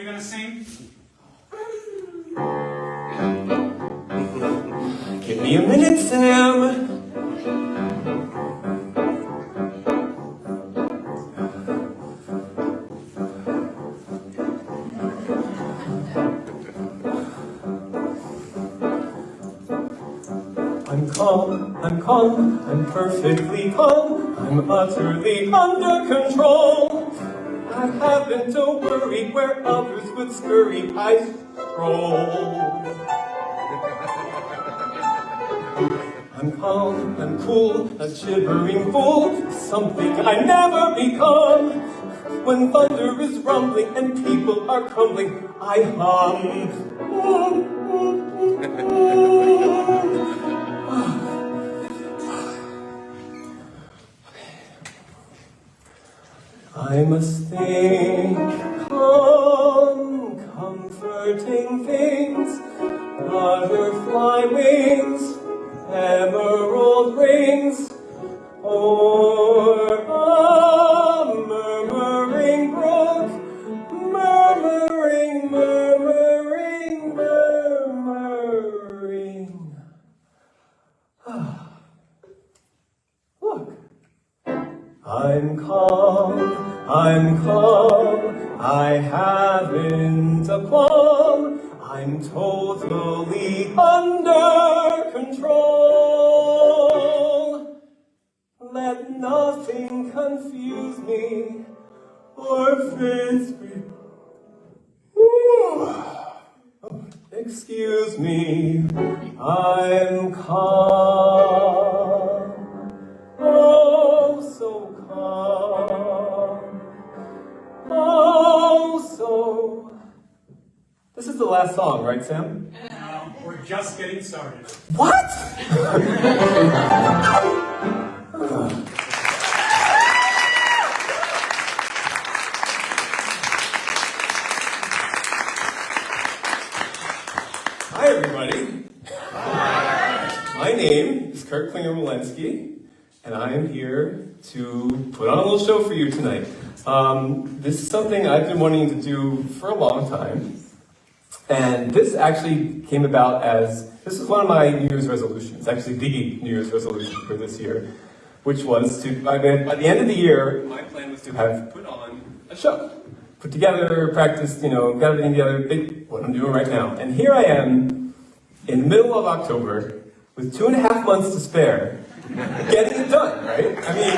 you gonna sing? Give me a minute, Sam. I'm calm, I'm perfectly calm, I'm utterly under control. I haven't to worry where others would scurry, I stroll. I'm calm, I'm cool, a shivering fool, something I never become. When thunder is rumbling and people are crumbling, I hum. I must think calm, comforting things, butterfly wings, emerald rings, or a murmuring brook, murmuring, murmuring, murmuring. Look, I'm calm, I haven't a qualm, I'm totally under control. Let nothing confuse me or fence me. Excuse me, I'm calm. Oh, so calm. Oh, so... This is the last song, right, Sam? No, we're just getting started. What? Hi, everybody. Hi. My name is Klinger-Wilensky, and I am here to put on a little show for you tonight. This is something I've been wanting to do for a long time, and this actually came about this is one of my New Year's resolutions, actually the New Year's resolution for this year, which was to, by the end of the year, my plan was to have put on a show. Put together, practiced, got everything together, what I'm doing right now. And here I am, in the middle of October, with 2.5 months to spare, getting it done, right? I mean,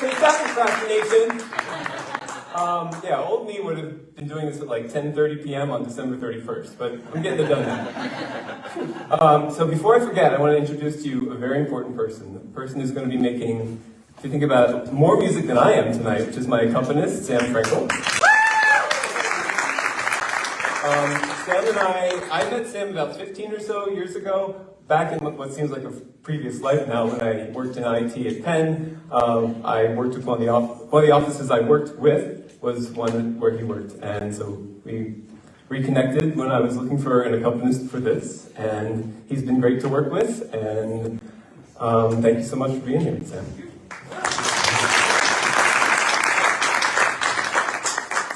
take that, procrastination. Old me would have been doing this at like 10:30 p.m. on December 31st, but I'm getting it done now. So before I forget, I want to introduce to you a very important person, the person who's going to be making, if you think about it, more music than I am tonight, which is my accompanist, Sam Frenkel. Sam and I met Sam about 15 or so years ago, back in what seems like a previous life now when I worked in IT at Penn. I worked with one of the offices I worked with was one where he worked, and so we reconnected when I was looking for an accompanist for this, and he's been great to work with, and thank you so much for being here, Sam.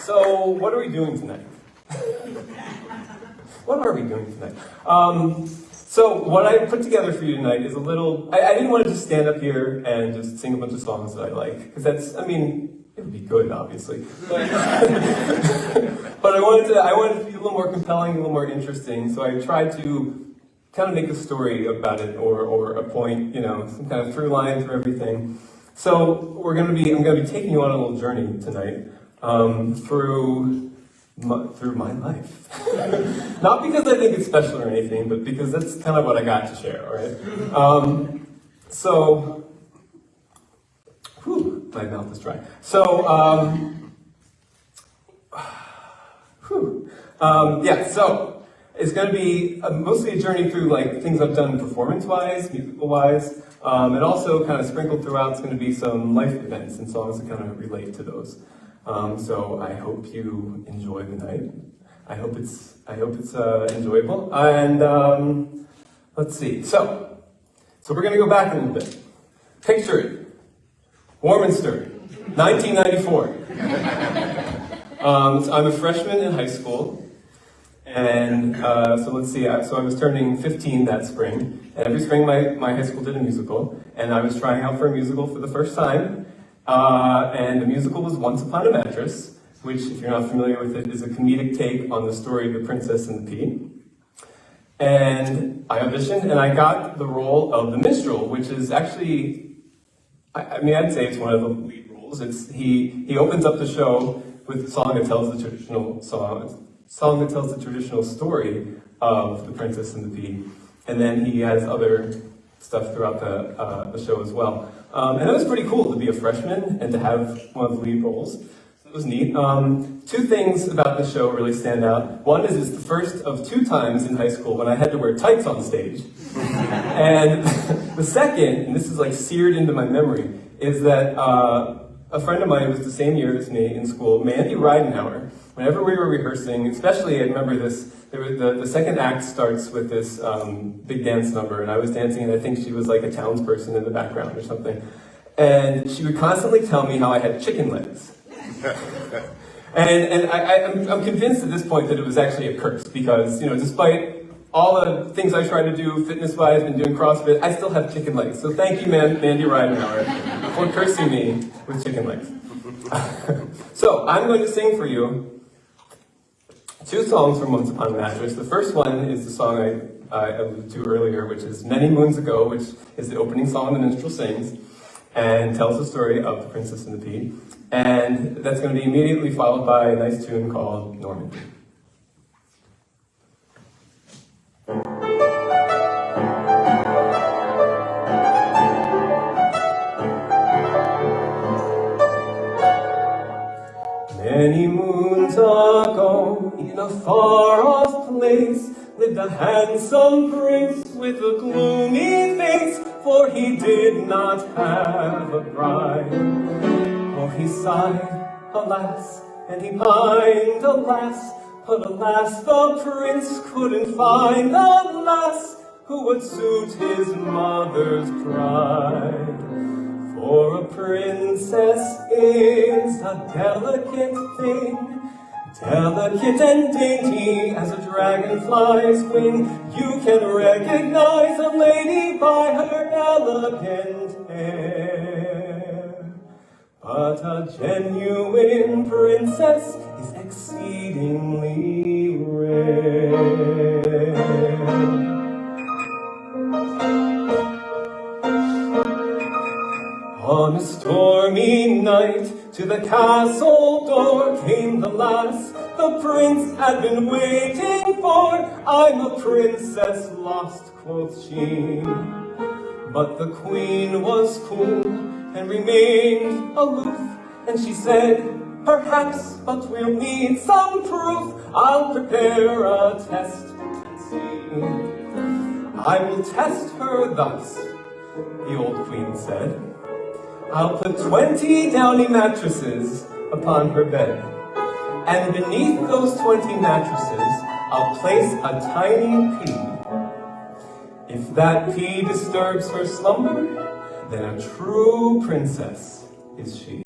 So, what are we doing tonight? What are we doing tonight? So what I put together for you tonight is a little, I didn't want to just stand up here and just sing a bunch of songs that I like, because that's, it would be good, obviously. But I wanted to be a little more compelling, a little more interesting, so I tried to kind of make a story about it, or a point, some kind of through line through everything. So I'm going to be taking you on a little journey tonight, through my life. Not because I think it's special or anything, but because that's kind of what I got to share, all right? My mouth is dry. So, so it's going to be mostly a journey through like things I've done performance-wise, musical-wise, and also kind of sprinkled throughout is going to be some life events and songs that kind of relate to those. So I hope you enjoy the night. I hope it's enjoyable. And let's see. So we're gonna go back a little bit. Picture it. Warminster, 1994. So I'm a freshman in high school, and so let's see, so I was turning 15 that spring, and every spring my high school did a musical, and I was trying out for a musical for the first time, and the musical was Once Upon a Mattress, which, if you're not familiar with it, is a comedic take on the story of The Princess and the Pea. And I auditioned, and I got the role of the minstrel, which is actually, I mean, I'd say it's one of the lead roles. He opens up the show with a song that tells the traditional story of The Princess and the Pea, and then he has other stuff throughout the show as well. And it was pretty cool to be a freshman and to have one of the lead roles. It was neat. Two things about the show really stand out. One is it's the first of 2 times in high school when I had to wear tights on stage. And the second, and this is like seared into my memory, is that a friend of mine who was the same year as me in school, Mandy Ridenhour, whenever we were rehearsing, especially I remember this, the second act starts with this big dance number, and I was dancing, and I think she was like a townsperson in the background or something. And she would constantly tell me how I had chicken legs. And I'm convinced at this point that it was actually a curse, because, you know, despite all the things I try to do fitness-wise and doing CrossFit, I still have chicken legs. So thank you, Mandy Ridenhour, for cursing me with chicken legs. So I'm going to sing for you 2 songs from Once Upon a Mattress. The first one is the song I alluded to earlier, which is Many Moons Ago, which is the opening song the minstrel sings, and tells the story of the Princess and the Pea. And that's going to be immediately followed by a nice tune called Normandy. Many moons ago, in a far-off place, lived a handsome prince with a gloomy face, for he did not have a bride. For he sighed, alas, and he pined, alas, but alas, the prince couldn't find a lass who would suit his mother's pride. For a princess is a delicate thing, delicate and dainty as a dragonfly's wing. You can recognize a lady by her elegant hair. But a genuine princess is exceedingly rare. On a stormy night, to the castle door came the lass the prince had been waiting for. I'm a princess lost, quoth she. But the queen was cool and remained aloof, and she said, perhaps, but we'll need some proof. I'll prepare a test and see. I will test her thus, the old queen said. I'll put 20 downy mattresses upon her bed, and beneath those 20 mattresses, I'll place a tiny pea. If that pea disturbs her slumber, then a true princess is she.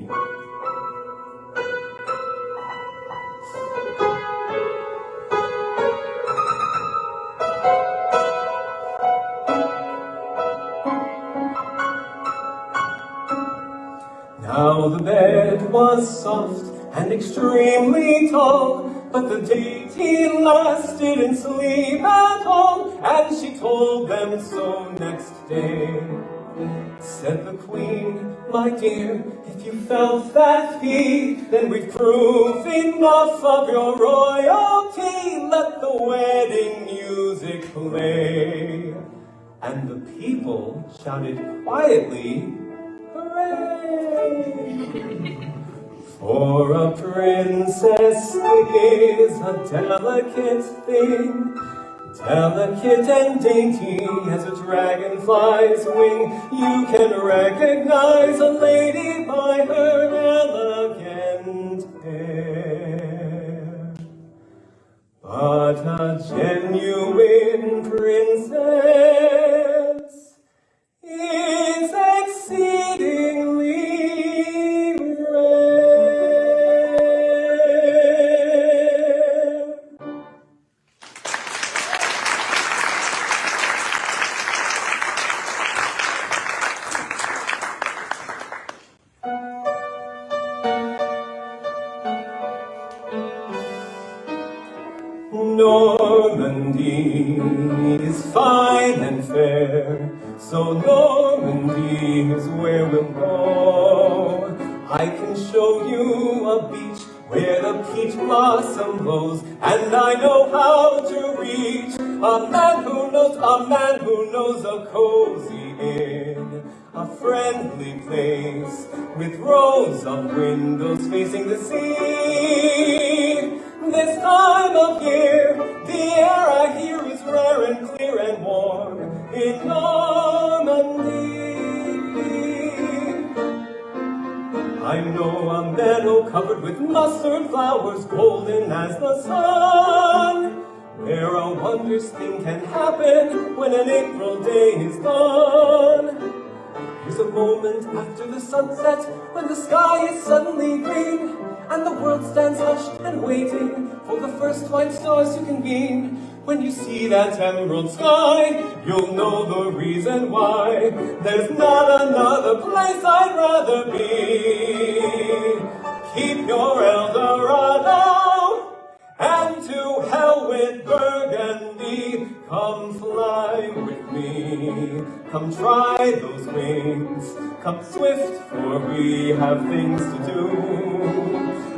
Now the bed was soft and extremely tall, but the dainty lass didn't sleep at all, and she told them so next day. Said the queen, my dear, if you felt that pea, then we've proof enough of your royalty. Let the wedding music play. And the people shouted quietly, hooray! For a princess is a delicate thing, delicate and dainty as a dragonfly's wing. You can recognize a lady by her elegant hair. But a genuine princess is exceedingly rare. Normandy is fine and fair, so Normandy is where we'll go. I can show you a beach where the peach blossom blows, and I know how to reach a man who knows a cozy inn, a friendly place with rows of windows facing the sea. This time of year, the air I hear is rare and clear and warm in Normandy. I know a meadow covered with mustard flowers, golden as the sun, where a wondrous thing can happen when an April day is gone. There's a moment after the sunset when the sky is suddenly green, and the world stands hushed and waiting for the first white stars to convene. When you see that emerald sky, you'll know the reason why. There's not another place I'd rather be. Keep your Eldorado, and to hell with Burgundy. Come fly with me, come try those wings, come swift, for we have things to do.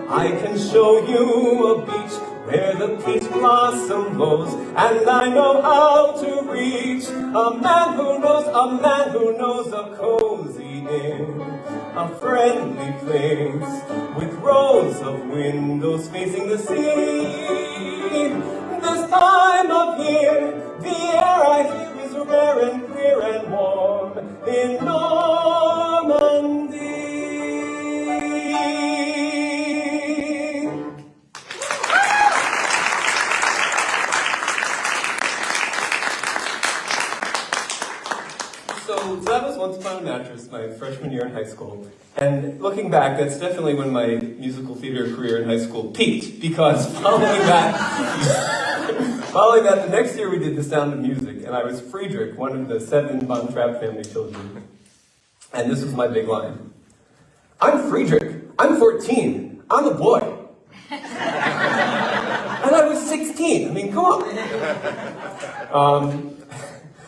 I can show you a beach where the peach blossom blows, and I know how to reach a man who knows a cozy inn, a friendly place with rows of windows facing the sea. This time of year, the air I hear is rare and clear and warm in Normandy. So that was Once Upon a Mattress, my freshman year in high school. And looking back, that's definitely when my musical theater career in high school peaked, because following that, the next year we did The Sound of Music, and I was Friedrich, one of the 7 Von Trapp family children. And this was my big line. I'm Friedrich, I'm 14, I'm a boy. And I was 16, I mean, come on.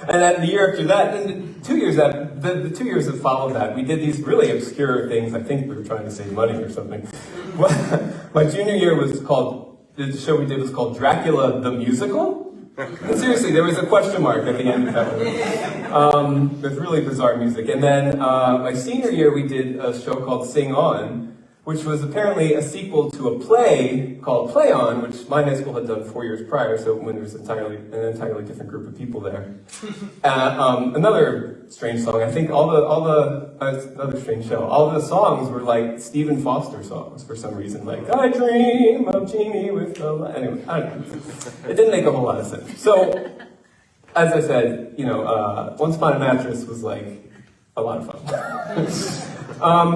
And then the year after that, and the 2 years that followed that, we did these really obscure things. I think we were trying to save money or something. My junior year the show we did was called Dracula the Musical. And seriously, there was a question mark at the end of that one. With really bizarre music. And then my senior year, we did a show called Sing On, which was apparently a sequel to a play called Play On, which my high school had done 4 years prior, so when there was an entirely different group of people there. Another strange song, I think another strange show, all the songs were like Stephen Foster songs for some reason, like, I dream of Jeannie with the light. Anyway, I don't know. It didn't make a whole lot of sense. So, as I said, Once Upon a Mattress was like a lot of fun.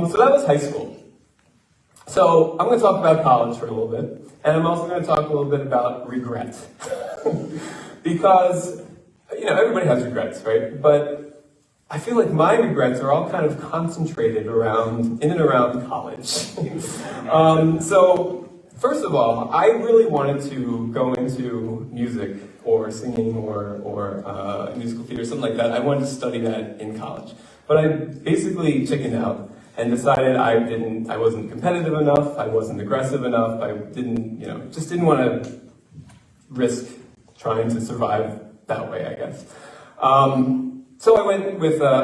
So that was high school. So I'm going to talk about college for a little bit, and I'm also going to talk a little bit about regret. Because, everybody has regrets, right? But I feel like my regrets are all kind of concentrated in and around college. So, first of all, I really wanted to go into music or singing or musical theater, something like that. I wanted to study that in college. But I basically chickened out and decided I wasn't competitive enough, I wasn't aggressive enough, I just didn't want to risk trying to survive that way, I guess. So I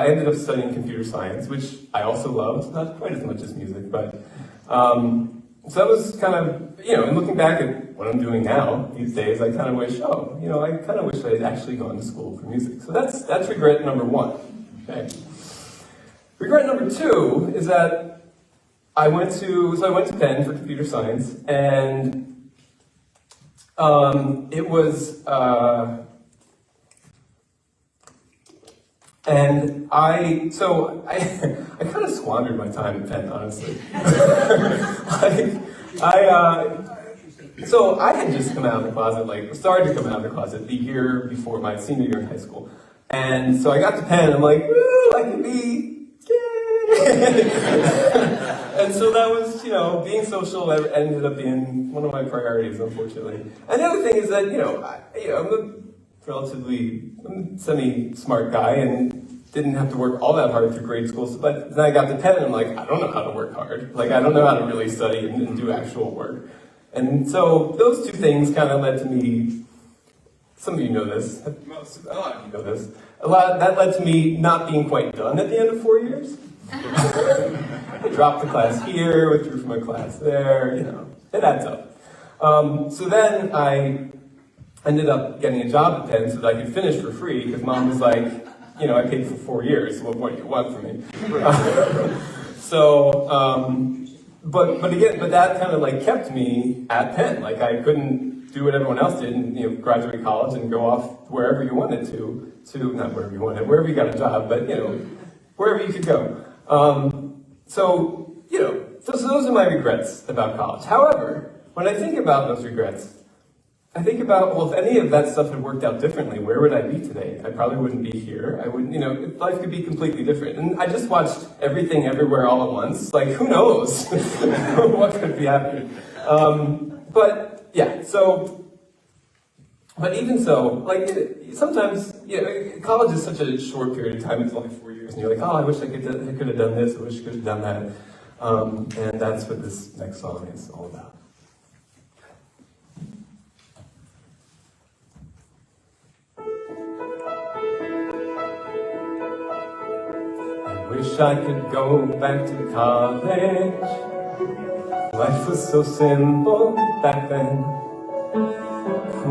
ended up studying computer science, which I also loved, not quite as much as music, but, so that was kind of, and looking back at what I'm doing now, these days, I kind of wish, I had actually gone to school for music. So that's regret number 1, okay? Regret number 2 is that I went to Penn for computer science, and it was, and I kind of squandered my time at Penn, honestly. So I had just come out of the closet, started to come out of the closet the year before my senior year in high school. And so I got to Penn, I'm like, woo, I can be gay. And so that was, being social ended up being one of my priorities, unfortunately. And the other thing is that, I'm a semi-smart guy and didn't have to work all that hard through grade school. But then I got to Penn and I'm like, I don't know how to work hard. Like, I don't know how to really study and do actual work. And so those two things kind of led to me, some of you know this, a lot of you know this, that led to me not being quite done at the end of 4 years. I dropped the class here, withdrew from a class there, it adds up. So then I ended up getting a job at Penn so that I could finish for free, because Mom was like, I paid for 4 years, what more do you want from me? But that kind of like kept me at Penn. Like I couldn't do what everyone else did and graduate college and go off wherever you wanted to not wherever you wanted, wherever you got a job, but wherever you could go. So those are my regrets about college. However, when I think about those regrets, I think about, well, if any of that stuff had worked out differently, where would I be today? I probably wouldn't be here. I wouldn't, life could be completely different. And I just watched Everything Everywhere All at Once. Like, who knows what could be happening? But even so, like, sometimes, college is such a short period of time. It's only 4 years. And you're like, oh, I wish I could have done this. I wish I could have done that. And that's what this next song is all about. Wish I could go back to college. Life was so simple back then.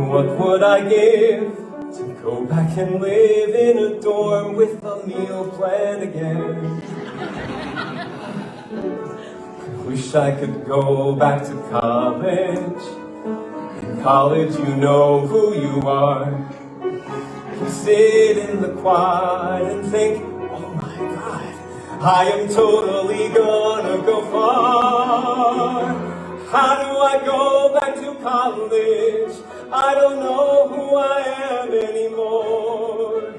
What would I give to go back and live in a dorm with a meal plan again? Wish I could go back to college. In college you know who you are. You sit in the quad and think, I am totally gonna go far. How do I go back to college? I don't know who I am anymore.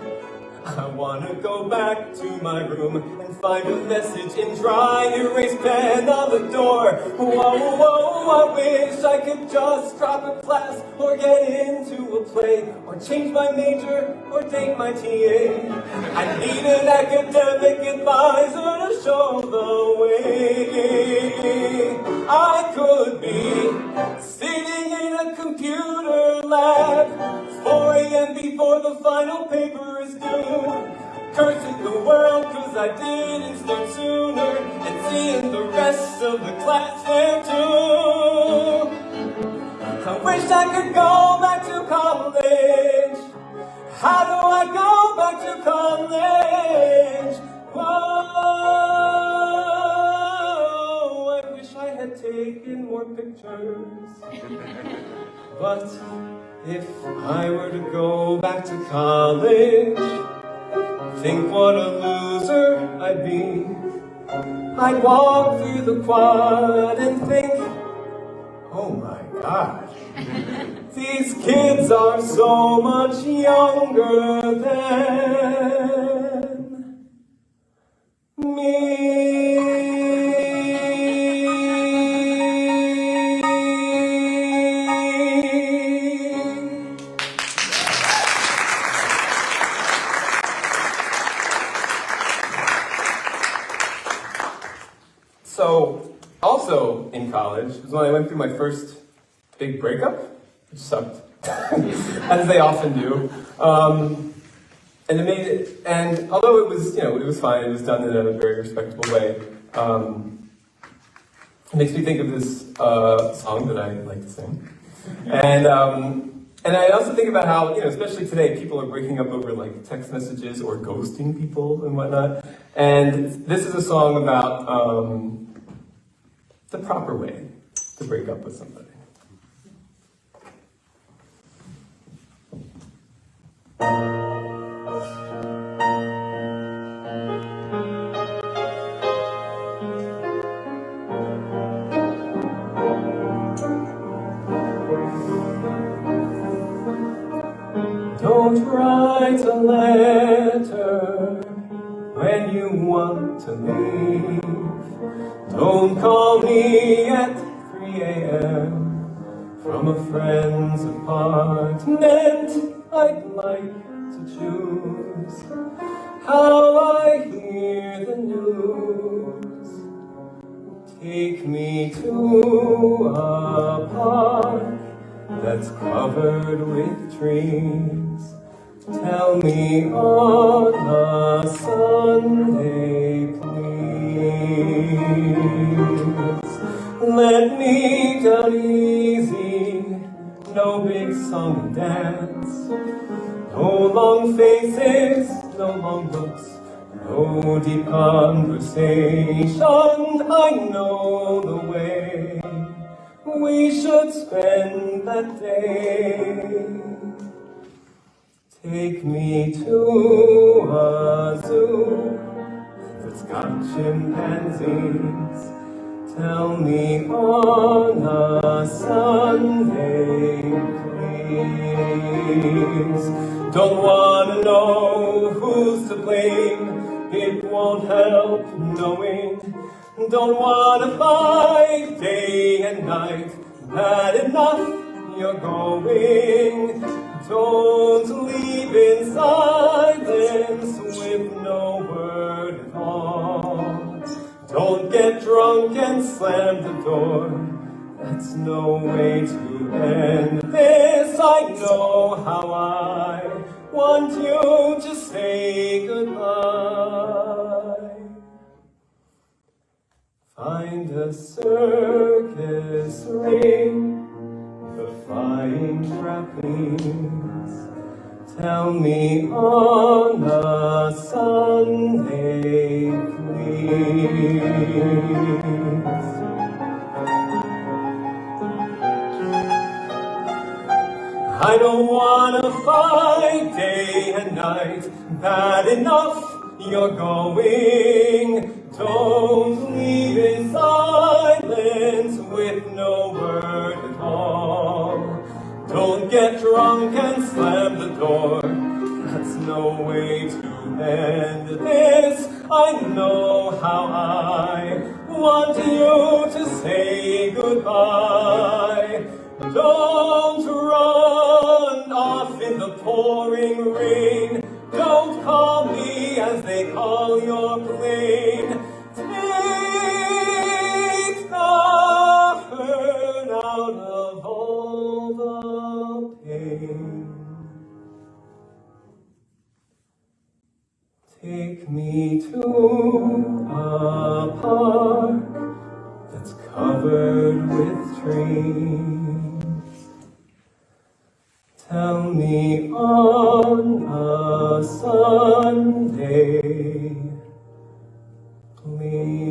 I wanna go back to my room and find a message in dry erase pen on the door. Whoa, I wish I could just drop a class or get into a play or change my major or date my TA. I need an academic advisor to show the way. I could be sitting in a computer lab 4 a.m. before the final paper is due, cursing the world cause I didn't start sooner, and seeing the rest of the class there too. I wish I could go back to college. How do I go back to college? Whoa, I wish I had taken more pictures. But if I were to go back to college, think what a loser I'd be. I'd walk through the quad and think, oh my God, these kids are so much younger than me. So, also in college was when I went through my first big breakup, which sucked, as they often do. And it made it, and although it was, it was fine, it was done in a very respectable way. It makes me think of this song that I like to sing. And I also think about how, especially today, people are breaking up over like text messages or ghosting people and whatnot. And this is a song about the proper way to break up with somebody. Don't write a letter when you want to leave. Don't call me at 3 a.m. from a friend's apartment. I'd like to choose how I hear the news. Take me to a park that's covered with trees. Tell me on a Sunday, please. Let me down easy, no big song and dance. No long faces, no long looks, no deep conversation. I know the way we should spend that day. Take me to a zoo that's got chimpanzees. Tell me on a Sunday, please. Don't wanna know who's to blame, it won't help knowing. Don't wanna fight day and night, bad enough you're going. Don't leave in silence with no word at all. Don't get drunk and slam the door. That's no way to end this. I know how I want you to say goodbye. Find a circus ring, defying trapeze. Tell me on a Sunday, please. I don't wanna fight day and night, bad enough you're going. Don't leave in silence with no word at all. Don't get drunk and slam the door. That's no way to end this. I know how I want you to say goodbye. Don't run off in the pouring rain. Don't call me as they call your plane. Take the hurt out of all the pain. Take me to a park that's covered with trees. Tell me on a Sunday, please.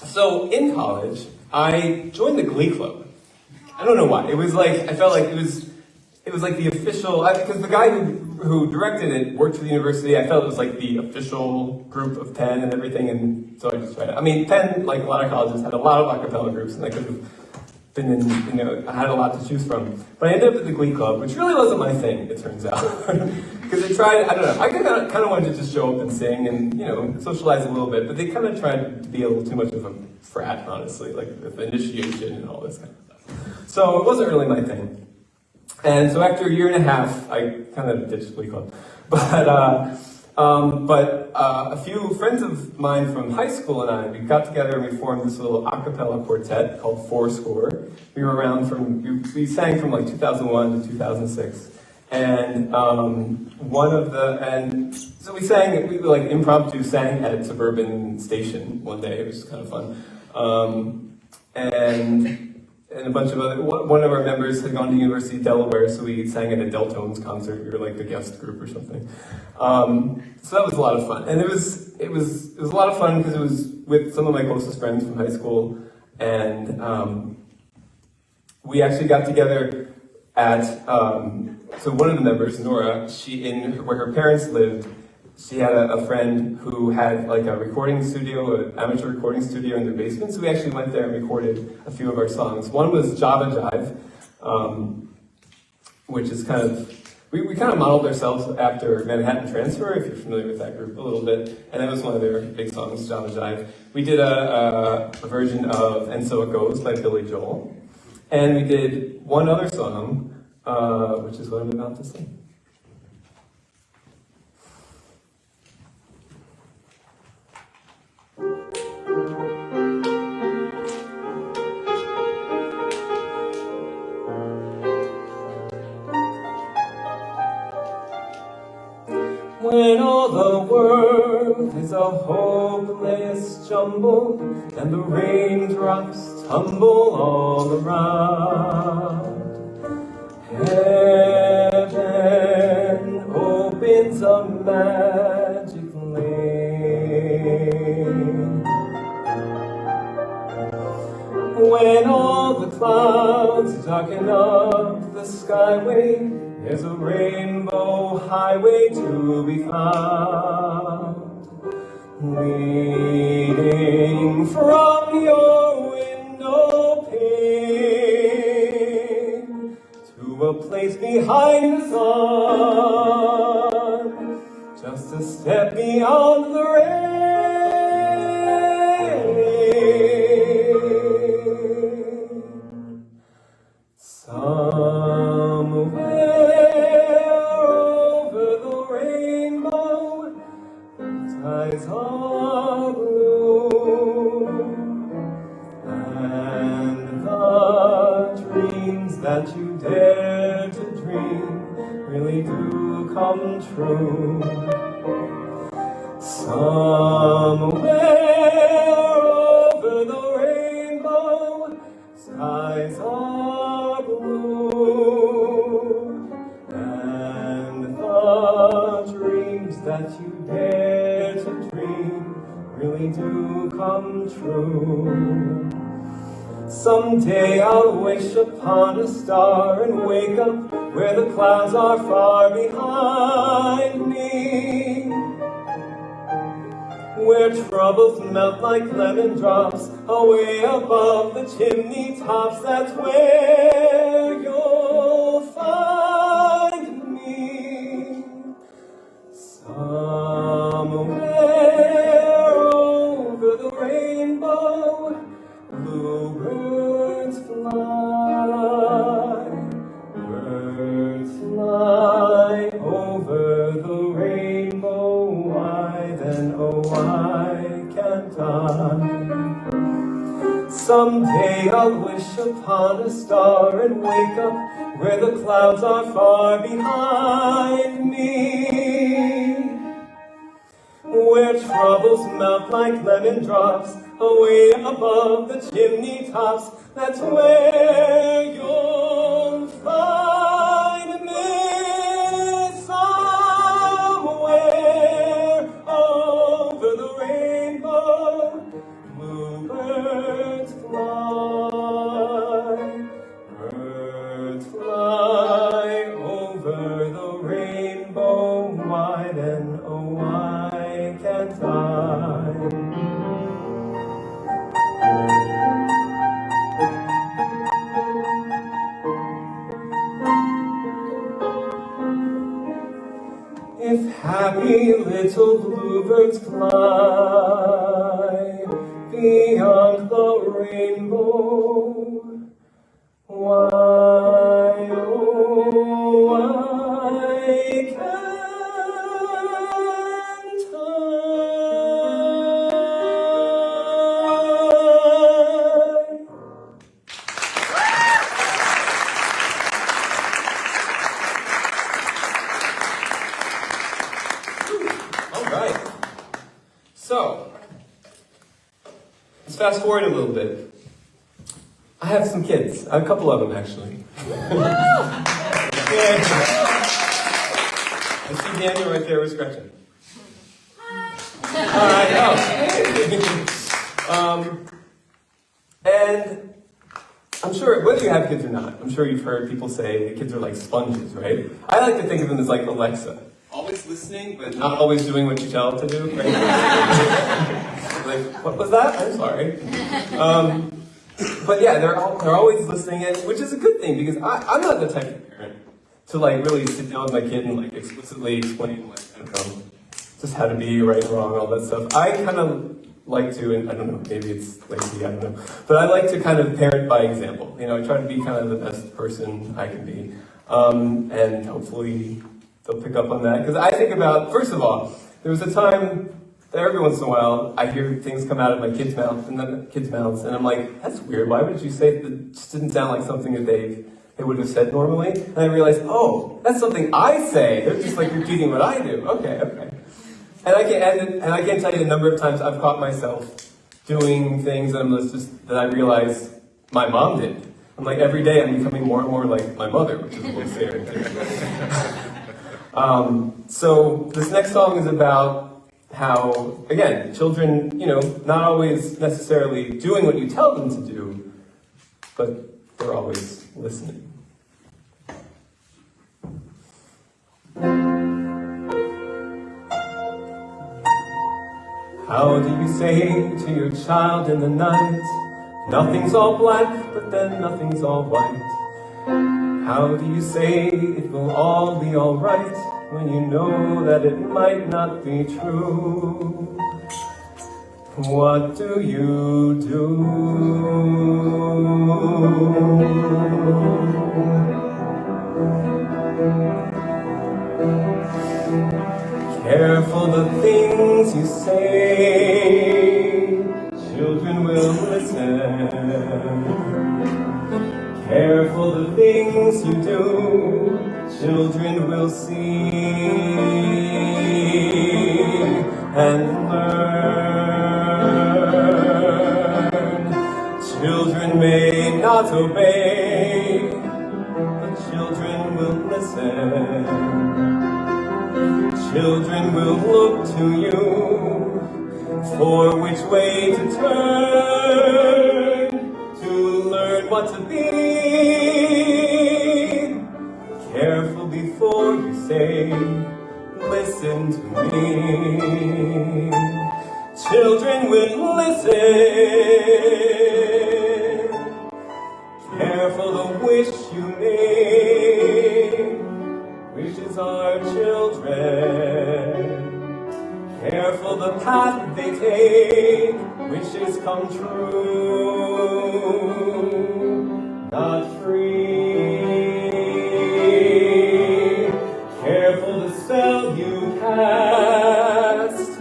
So in college, I joined the Glee Club. I don't know why. It was like, I felt like it was like the official, because the guy who directed it worked for the university. I felt it was like the official group of Penn and everything, and so I just tried it. I mean, Penn, like a lot of colleges, had a lot of a cappella groups, and I could have been in, I had a lot to choose from. But I ended up at the Glee Club, which really wasn't my thing, it turns out. Because they tried, I don't know, I kind of wanted to just show up and sing and, socialize a little bit, but they kind of tried to be a little too much of a frat, honestly, like with initiation and all this kind of stuff. So it wasn't really my thing. And so after a year and a half, I kind of ditched Glee Club. But a few friends of mine from high school and I, we got together and we formed this little a cappella quartet called Fourscore. We were around we sang from like 2001 to 2006. And so we like impromptu sang at Suburban Station one day. It was kind of fun. And a bunch of one of our members had gone to University of Delaware, so we sang at a Deltones concert. We were like the guest group or something. So that was a lot of fun. And it was a lot of fun because it was with some of my closest friends from high school. And we actually got together at, so one of the members, Nora, where her parents lived, she had a friend who had like a recording studio, an amateur recording studio in their basement, so we actually went there and recorded a few of our songs. One was Java Jive, which is kind of, we kind of modeled ourselves after Manhattan Transfer, if you're familiar with that group a little bit, and that was one of their big songs, Java Jive. We did a version of And So It Goes by Billy Joel, and we did one other song, which is what I'm about to sing. When all the world is a hopeless jumble, and the raindrops tumble all around, heaven opens a magic lane. When all the clouds darken up the skyway, there's a rainbow highway to be found, leading from your window pane to a place behind the sun, just a step beyond the rain. Skies are blue, and the dreams that you dare to dream really do come true. Somewhere over the rainbow, skies are blue, and the dreams that you dare to dream really do come true. Someday I'll wish upon a star and wake up where the clouds are far behind me, where troubles melt like lemon drops away above the chimney tops. That's where you'll find me. Somewhere over the rainbow, bluebirds fly. Birds fly over the rainbow. Why then, oh why can't I? Someday I'll wish upon a star and wake up where the clouds are far behind me, where troubles melt like lemon drops away above the chimney tops. That's where you'll find me. Somewhere over the rainbow, bluebirds fly. Birds fly over the rainbow. Why then, oh why can't I? If happy little bluebirds fly beyond the rainbow, why, oh, why can't I? All right. So, let's fast forward a little bit. I have some kids. I have a couple of them, actually. Yeah. I see Daniel right there with scratching. Hi. And I'm sure, whether you have kids or not, I'm sure you've heard people say kids are like sponges, right? I like to think of them as like Alexa. Always always listening, but not always doing what you tell them to do. Right? Like, what was that? I'm sorry. But yeah, they're always listening, which is a good thing because I'm not the type of parent to like really sit down with my kid and like explicitly explain like just how to be right and wrong, all that stuff. I kind of like to, and I don't know, maybe it's lazy, I don't know, but I like to kind of parent by example. You know, I try to be kind of the best person I can be, and hopefully they'll pick up on that. Because I think about, first of all, there was a time that every once in a while I hear things come out of my kids' mouths, and I'm like, that's weird. Why would you say that? It just didn't sound like something that they would have said normally. And I realized, oh, that's something I say. They're just like repeating what I do. Okay. And I can't tell you the number of times I've caught myself doing things that I realize my mom did. I'm like, every day I'm becoming more and more like my mother, which is a little scary. So this next song is about how, again, children, not always necessarily doing what you tell them to do, but they're always listening. How do you say to your child in the night, nothing's all black, but then nothing's all white? How do you say it will all be alright when you know that it might not be true? What do you do? Careful the things you say, children will listen. Careful the things you do, children will see and learn. Children may not obey, but children will listen. Children will look to you for which way to turn, to learn what to be. Careful before you say, listen to me. Children will listen. Careful the wish you make. Wishes are children. Careful the path they take. Wishes come true, not free. Careful the spell you cast,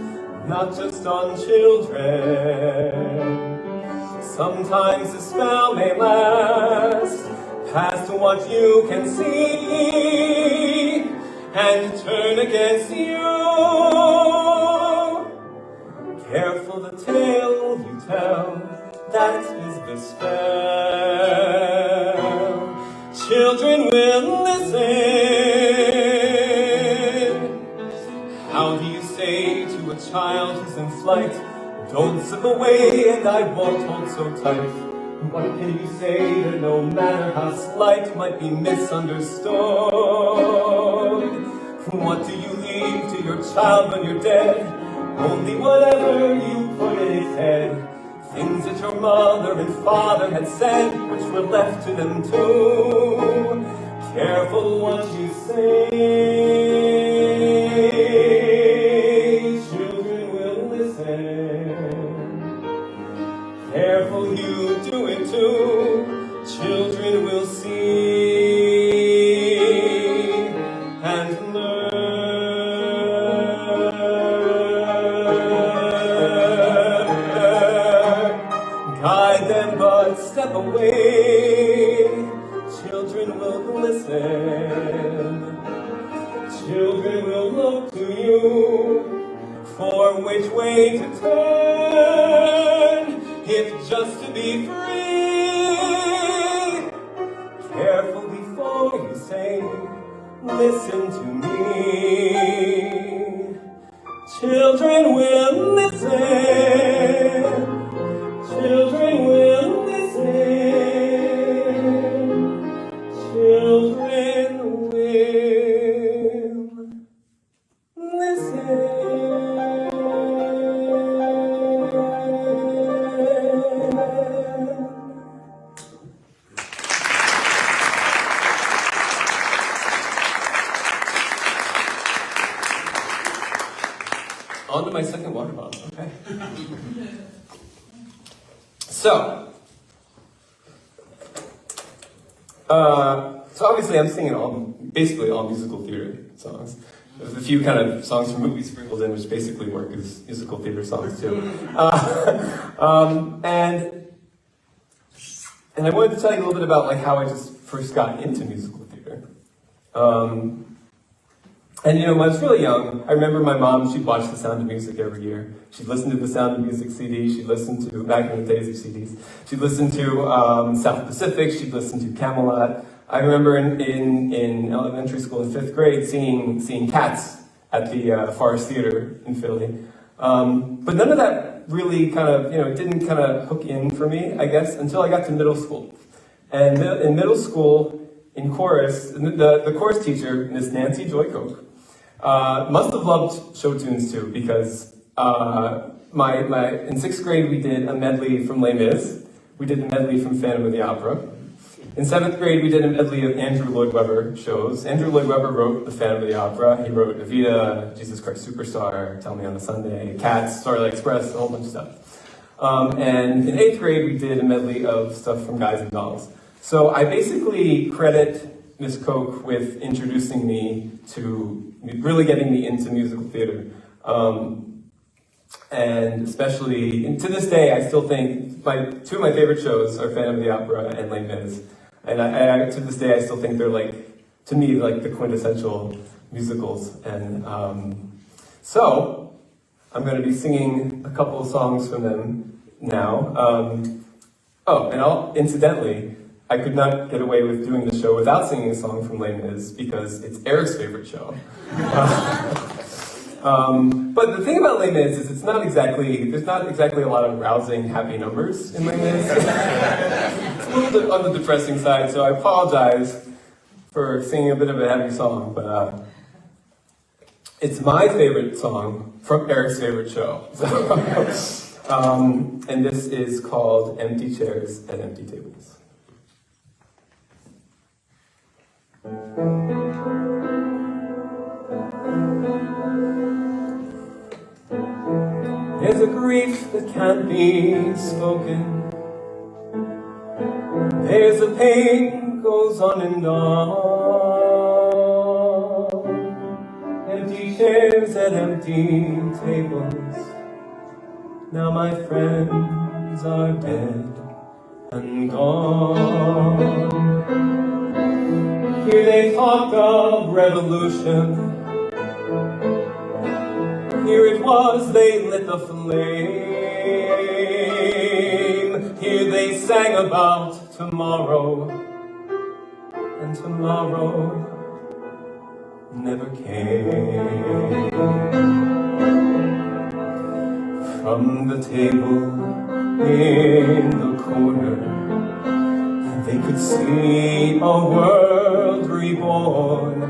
not just on children. Sometimes the spell may last past what you can see and turn against you. Careful the tale you tell, that is the spell. Children will listen. How do you say to a child who's in flight, don't slip away and I won't hold so tight? What can you say that no matter how slight might be misunderstood? What do you leave to your child when you're dead? Only whatever you put in his head. Things that your mother and father had said, which were left to them too. Careful what you say. Children will listen. Careful you do it too. Children will see and learn. Guide them but step away. Children will listen. Children will look to you for which way to turn, if just to be free. Careful before you say, listen to me. Children will listen. Children will listen. Children will On to my second water bottle, okay. So obviously I'm singing basically all musical theater songs. There's a few kind of songs from movies sprinkled in, which basically work as musical theater songs too. And I wanted to tell you a little bit about like how I just first got into musical theater. And you know, when I was really young, I remember my mom, she'd watch The Sound of Music every year. She'd listen to The Sound of Music CD, she'd listen to, back in the days of CDs, she'd listen to South Pacific, she'd listen to Camelot. I remember in elementary school in 5th grade seeing Cats at the Forest Theater in Philly. But none of that really kind of, you know, it didn't kind of hook in for me, I guess, until I got to middle school. And in middle school, in chorus, the chorus teacher, Miss Nancy Joy Coke, must have loved show tunes too, because in 6th grade we did a medley from Les Mis, we did a medley from Phantom of the Opera. In 7th grade we did a medley of Andrew Lloyd Webber shows. Andrew Lloyd Webber wrote the Phantom of the Opera. He wrote Evita, Jesus Christ Superstar, Tell Me on a Sunday, Cats, Starlight Express, a whole bunch of stuff. And in 8th grade we did a medley of stuff from Guys and Dolls. So I basically credit Miss Koch with introducing me to, really getting me into musical theater. And especially, and to this day, I still think two of my favorite shows are Phantom of the Opera and Les Mis. And to this day, I still think they're like, to me, like the quintessential musicals. And so, I'm going to be singing a couple of songs from them now. Incidentally, I could not get away with doing the show without singing a song from Les Mis because it's Eric's favorite show. But the thing about Les Mis is there's not exactly a lot of rousing, happy numbers in Les Mis. It's a little bit on the depressing side, so I apologize for singing a bit of a heavy song, but it's my favorite song from Eric's favorite show. And this is called Empty Chairs at Empty Tables. There's a grief that can't be spoken. There's a pain goes on and on. Empty chairs at empty tables. Now my friends are dead and gone. Here they talk of revolution. Here it was they lit the flame. Here they sang about tomorrow, and tomorrow never came. From the table in the corner, they could see a world reborn.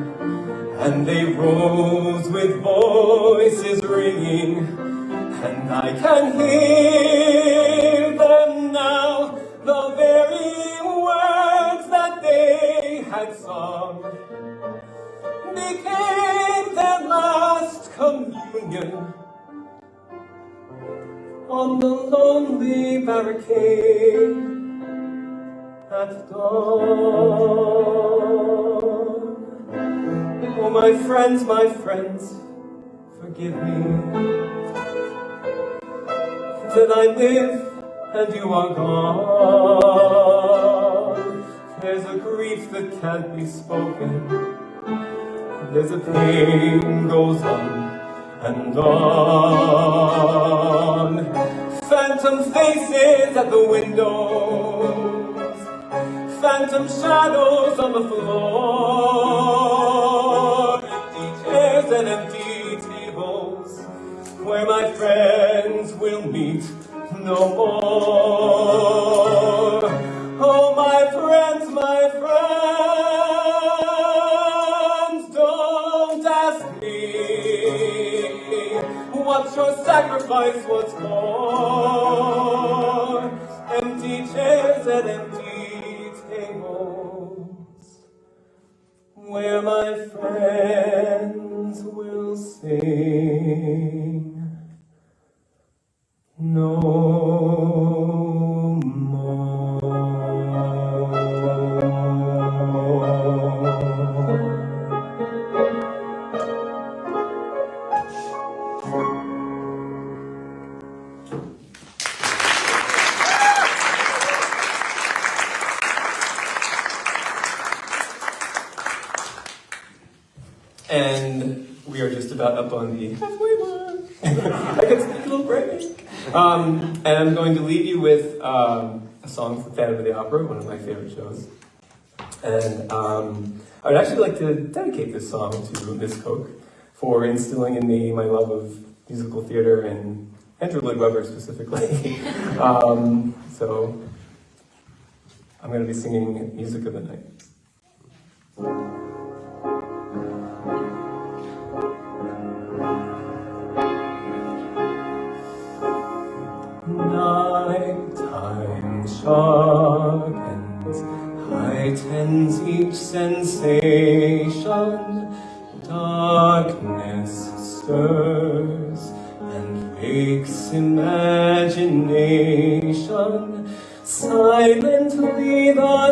And they rose with voices ringing, and I can hear them now, the very words that they had sung became their last communion on the lonely barricade at dawn. Oh, my friends, forgive me that I live and you are gone. There's a grief that can't be spoken. There's a pain goes on and on. Phantom faces at the windows, phantom shadows on the floor, empty chairs and empty tables where my friends will meet no more. Oh, my friends, don't ask me what your sacrifice was for. Empty chairs and empty tables where my friends will sing no more. And we are just about up on the halfway mark. I can take a little break. And I'm going to leave you with a song from Phantom of the Opera, one of my favorite shows. And I would actually like to dedicate this song to Miss Coke for instilling in me my love of musical theater and Andrew Lloyd Webber specifically. So I'm going to be singing Music of the Night. Nighttime sharpens, heightens each sensation. Darkness stirs and wakes imagination. Silently the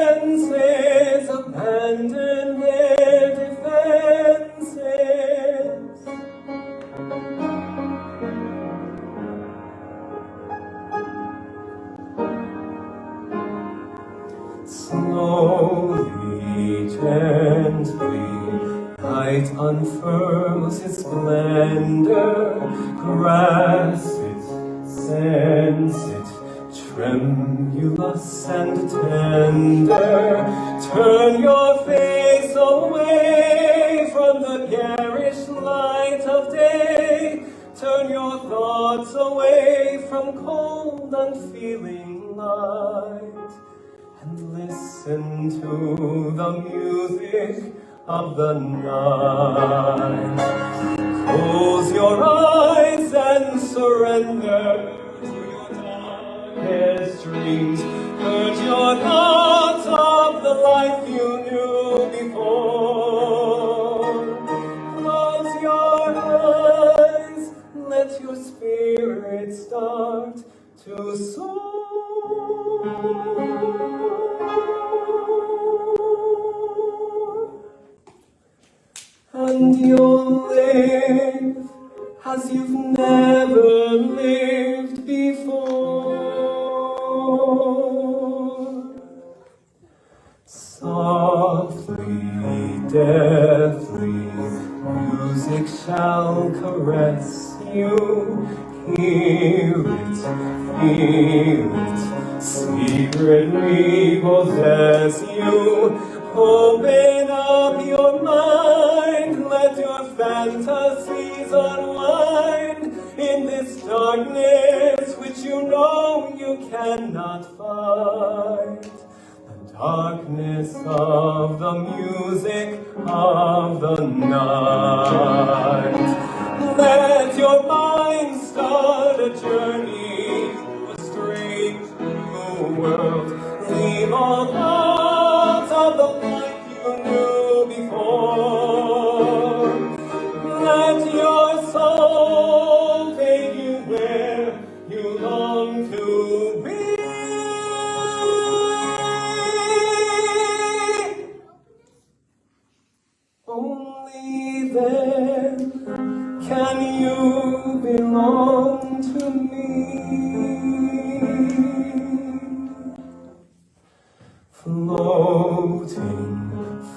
senses abandon their defenses. Slowly, gently, night unfurls its splendor. Grasp it, sense it, tremulous and tender. Turn your face away from the garish light of day. Turn your thoughts away from cold, unfeeling light. And listen to the music of the night. Close your eyes and surrender to your darkest dreams. Purge your thoughts of the life you knew before. Close your eyes, let your spirit start to soar. And you'll live as you've never lived before. Softly, deftly, music shall caress you. Hear it, feel it, secretly possess you. Open up your mind, let your fantasies unwind in this darkness which you know you cannot fight. The darkness of the music of the night. Let your mind start a journey through a strange new world. Leave all thoughts of the life you knew before. Let your soul take you where you long to be. Only then can you belong to me. Floating,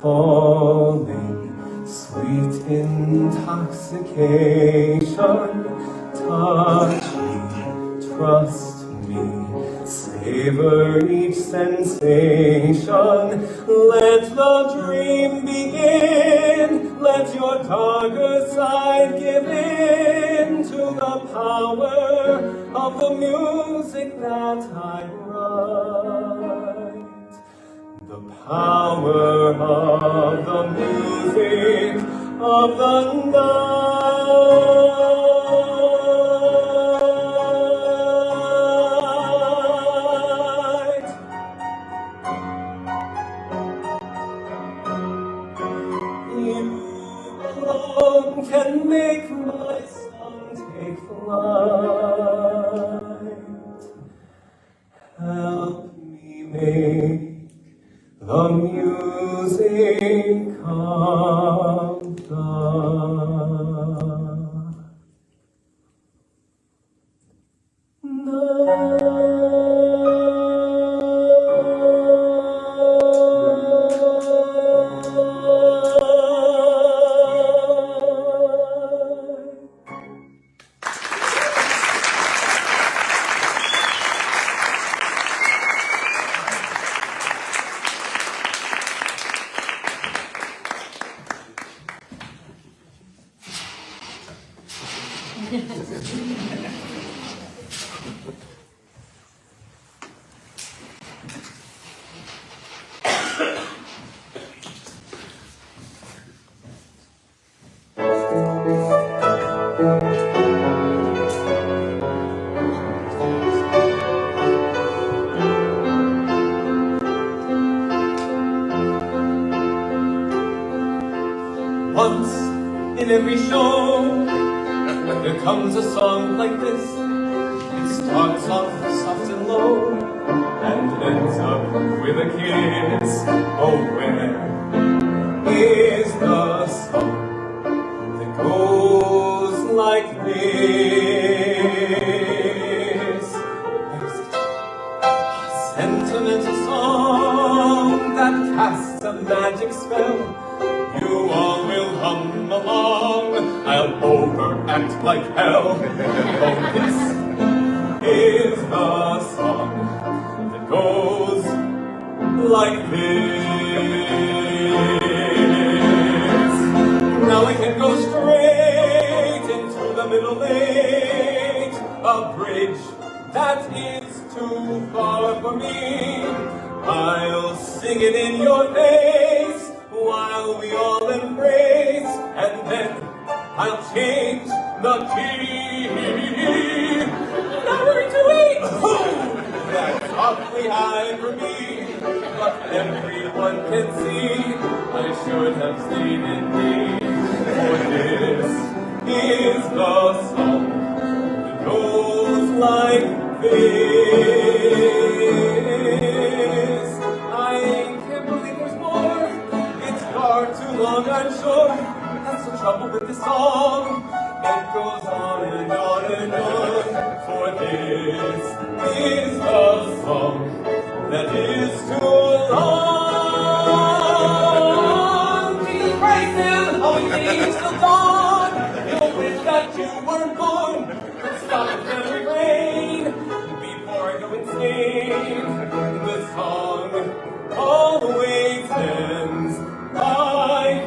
falling, sweet intoxication. Touch me, trust me, savor each sensation. Let the dream begin. Let your darker side give in to the power of the music that I write. The power of the music of the night. You alone can make my song take flight. the music of Once in every show, there comes a song like this. It starts off soft and low, and ends up with a kiss. Oh, where is the song that goes like this? A sentimental song that casts a magic spell. You all will hum along, I'll overact like hell. Oh, this is the song that goes like this. Now we can go straight into the middle eight, a bridge that is too far for me. I'll sing it in your face while we all embrace, and then I'll change the key. Number 2-8! That's awfully high for me, but everyone can see I should have stayed in D. For this is the song that goes like this. I can't believe there's more. Far too long, I'm sure. That's the trouble with the song. It goes on and on and on. For this is the song that is too long. Keep racing, all you need till dawn. You'll wish that you weren't born. Stop the every rain before I go insane. The song always ends like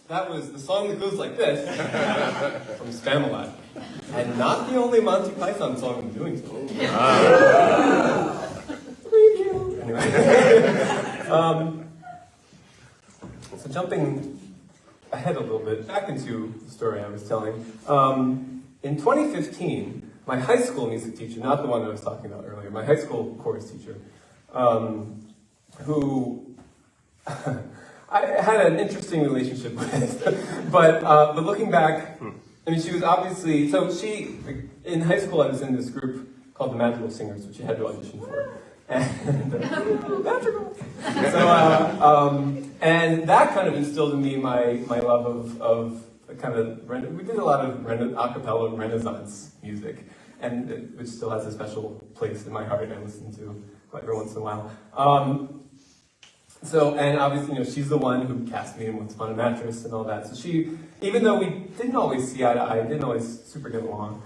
That was the song that goes like this from Spamalot, and not the only Monty Python song I'm doing so. Anyway. So jumping ahead a little bit, back into the story I was telling. In 2015, my high school music teacher, not the one that I was talking about earlier, my high school chorus teacher, who I had an interesting relationship with, but looking back, I mean, she was obviously, in high school I was in this group called the Magical Singers, which you had to audition for. And and that kind of instilled in me my love of kind of, we did a lot of a cappella Renaissance music, and which still has a special place in my heart. I listen to every once in a while. And obviously, she's the one who cast me in Once Upon a Mattress and all that. So she, even though we didn't always see eye to eye, didn't always super get along,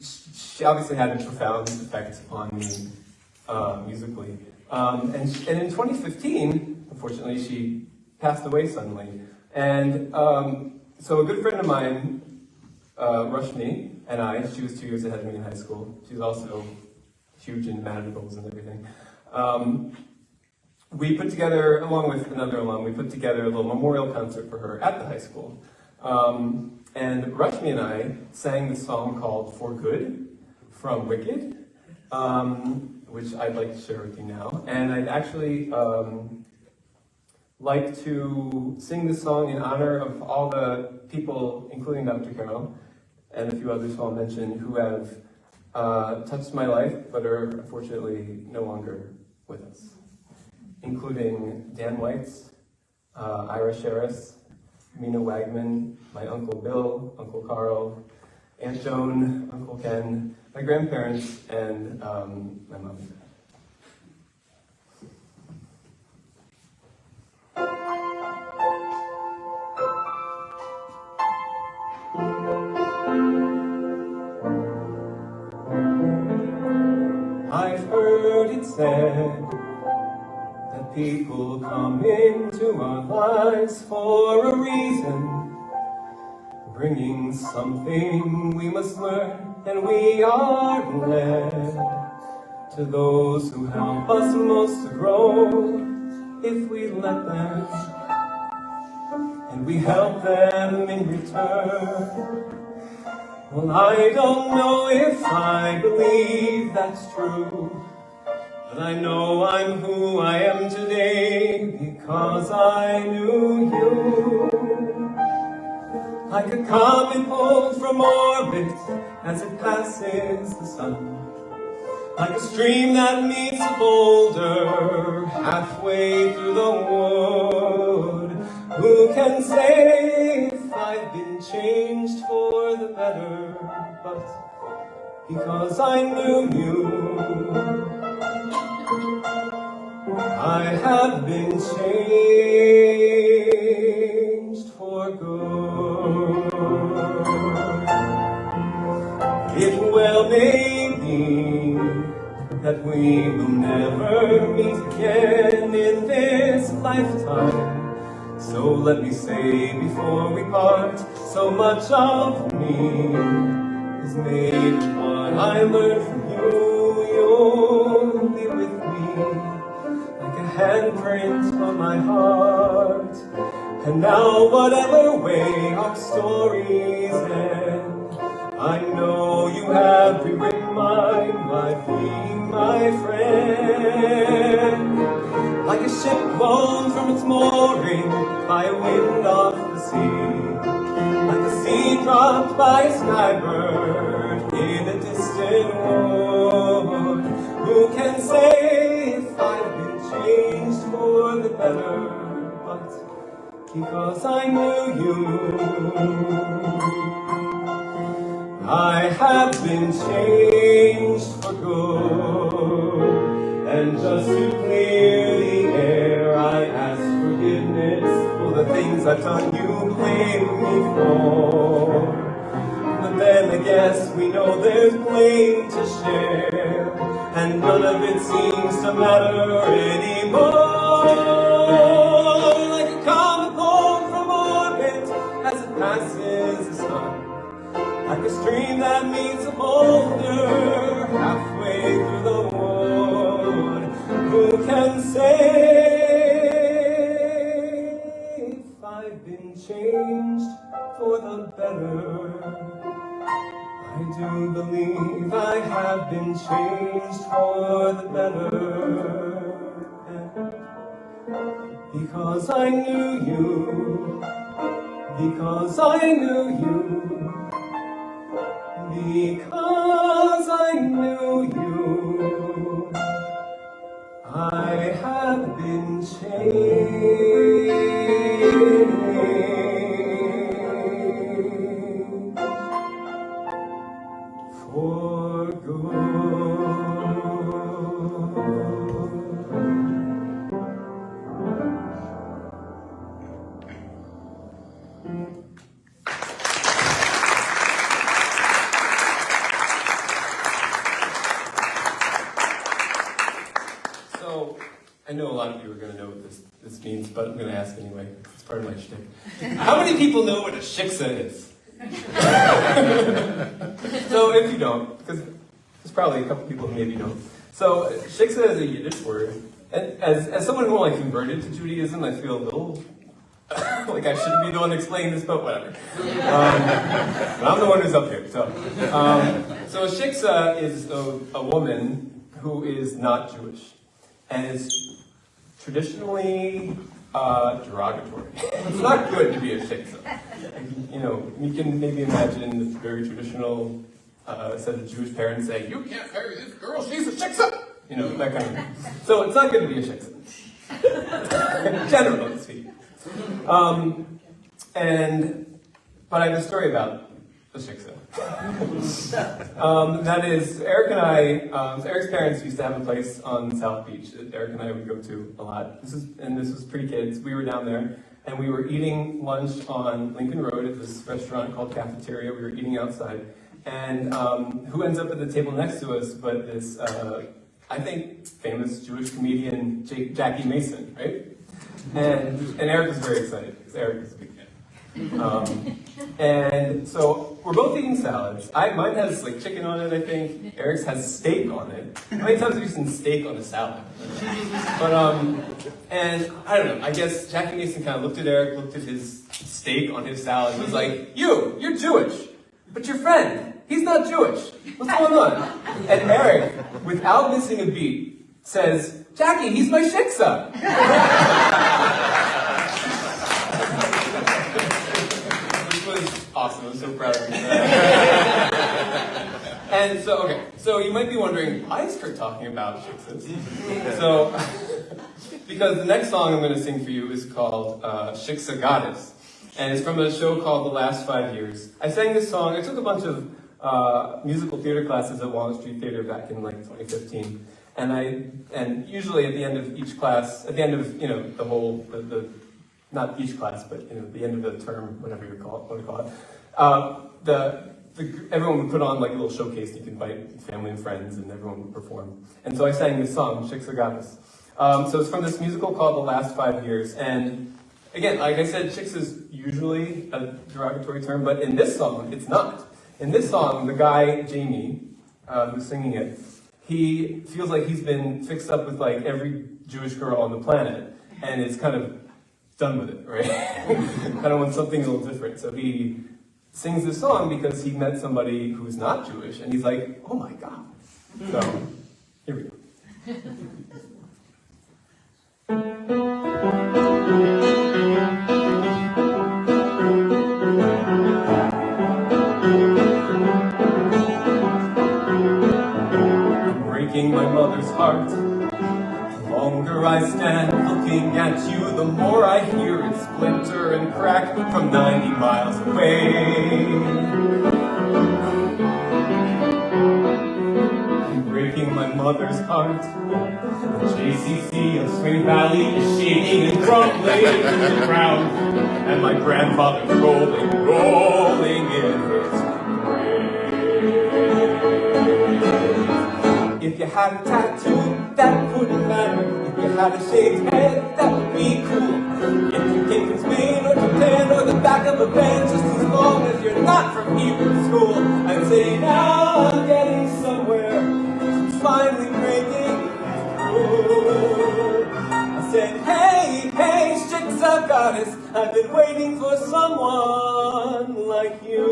she obviously had a profound effect on me musically. And in 2015, unfortunately, she passed away suddenly. And so a good friend of mine, Rushmi, and she was 2 years ahead of me in high school. She's also huge in madrigals and everything. We put together, along with another alum, we put together a little memorial concert for her at the high school. And Rushmi and I sang the song called For Good from Wicked, which I'd like to share with you now. And I'd actually like to sing this song in honor of all the people, including Dr. Carroll, and a few others who I'll mention, who have touched my life, but are unfortunately no longer with us, including Dan Weitz, Ira Sherris, Mina Wagman, my Uncle Bill, Uncle Carl, Aunt Joan, Uncle Ken, my grandparents, and my mom and dad. I've heard it said that people come into our lives for a reason, bringing something we must learn, and we are led to those who help us most to grow, if we let them, and we help them in return. Well, I don't know if I believe that's true, but I know I'm who I am today because I knew you. Like a comet pulled from orbit as it passes the sun, like a stream that meets a boulder halfway through the wood. Who can say if I've been changed for the better? But because I knew you, I have been changed for good. It well may be that we will never meet again in this lifetime. So let me say before we part, so much of me is made of what I learned from you. You'll be with me like a handprint on my heart. And now whatever way our stories end, I know you have rewritten mine by being my friend. Like a ship blown from its mooring by a wind off the sea, like a seed dropped by a skybird in a distant wood. Who can say if I've been changed for the better? But because I knew you, I have been changed for good. And just to clear the air, I ask forgiveness for the things I've done you blame me for. But then I guess we know there's blame to share, and none of it seems to matter anymore. Like a comet blown from orbit as it passes the sun, like a stream that meets a boulder halfway through the wood. Who can say if I've been changed for the better? I do believe I have been changed for the better. And because I knew you, because I knew you, because I knew you, I have been changed for good. So, I know a lot of you are going to know what this means, but I'm going to ask anyway. It's part of my shtick. How many people know what a shiksa is? So if you don't, because there's probably a couple people who maybe don't. So shiksa is a Yiddish word. And as someone who only converted to Judaism, I feel a little like I shouldn't be the one explaining this, but whatever. But I'm the one who's up here. So shiksa is a woman who is not Jewish, and is traditionally derogatory. It's not good to be a shiksa. You know, you can maybe imagine this very traditional set of Jewish parents saying, "You can't marry this girl, she's a shiksa!" You know, that kind of thing. So it's not good to be a shiksa. Generally speaking. But I have a story about the shiksa. That is, Eric and I, Eric's parents used to have a place on South Beach that Eric and I would go to a lot. This was pre-kids. We were down there, and we were eating lunch on Lincoln Road at this restaurant called Cafeteria. We were eating outside. And who ends up at the table next to us but this, I think, famous Jewish comedian, Jackie Mason, right? And Eric was very excited, because Eric is a big fan. And so we're both eating salads. Mine has like chicken on it, I think. Eric's has steak on it. How many times have you seen steak on a salad? But and I don't know. I guess Jackie Mason kind of looked at Eric, looked at his steak on his salad, and was like, "You're Jewish, but your friend, he's not Jewish. What's going on?" And Eric, without missing a beat, says, "Jackie, he's my shiksa." Awesome, I'm so proud of you. And so, okay, so you might be wondering, why is Kurt talking about shiksas? So, because the next song I'm going to sing for you is called Shiksa Goddess, and it's from a show called The Last 5 Years. I sang this song, I took a bunch of musical theater classes at Walnut Street Theater back in like 2015, and usually at the end of each class, at the end of, you know, the whole, not each class, but you know, the end of the term, whatever you want to call it, everyone would put on like a little showcase. You could invite family and friends, and everyone would perform. And so I sang this song, Shiksa Goddess. So it's from this musical called The Last 5 Years. And again, like I said, shiksa is usually a derogatory term, but in this song, it's not. In this song, the guy, Jamie, who's singing it, he feels like he's been fixed up with like every Jewish girl on the planet, and is kind of done with it, right? Kind of wants something a little different. So he sings this song because he met somebody who's not Jewish, and he's like, "Oh my God." So, here we go. I'm breaking my mother's heart. The longer I stand looking at you, the more I hear it splinter and crack from 90 miles away. I'm breaking my mother's heart. The JCC of Spring Valley is shaking and crumbling to the ground, and my grandfather's rolling in his grave. If you had a tattoo, that wouldn't matter. If you had a shaved head, that would be cool. If you came from Spain or Japan or the back of a van, just as long as you're not from Hebrew school, I'd say now I'm getting somewhere. I'm finally breaking through. I said, hey, Shiksa Goddess, I've been waiting for someone like you.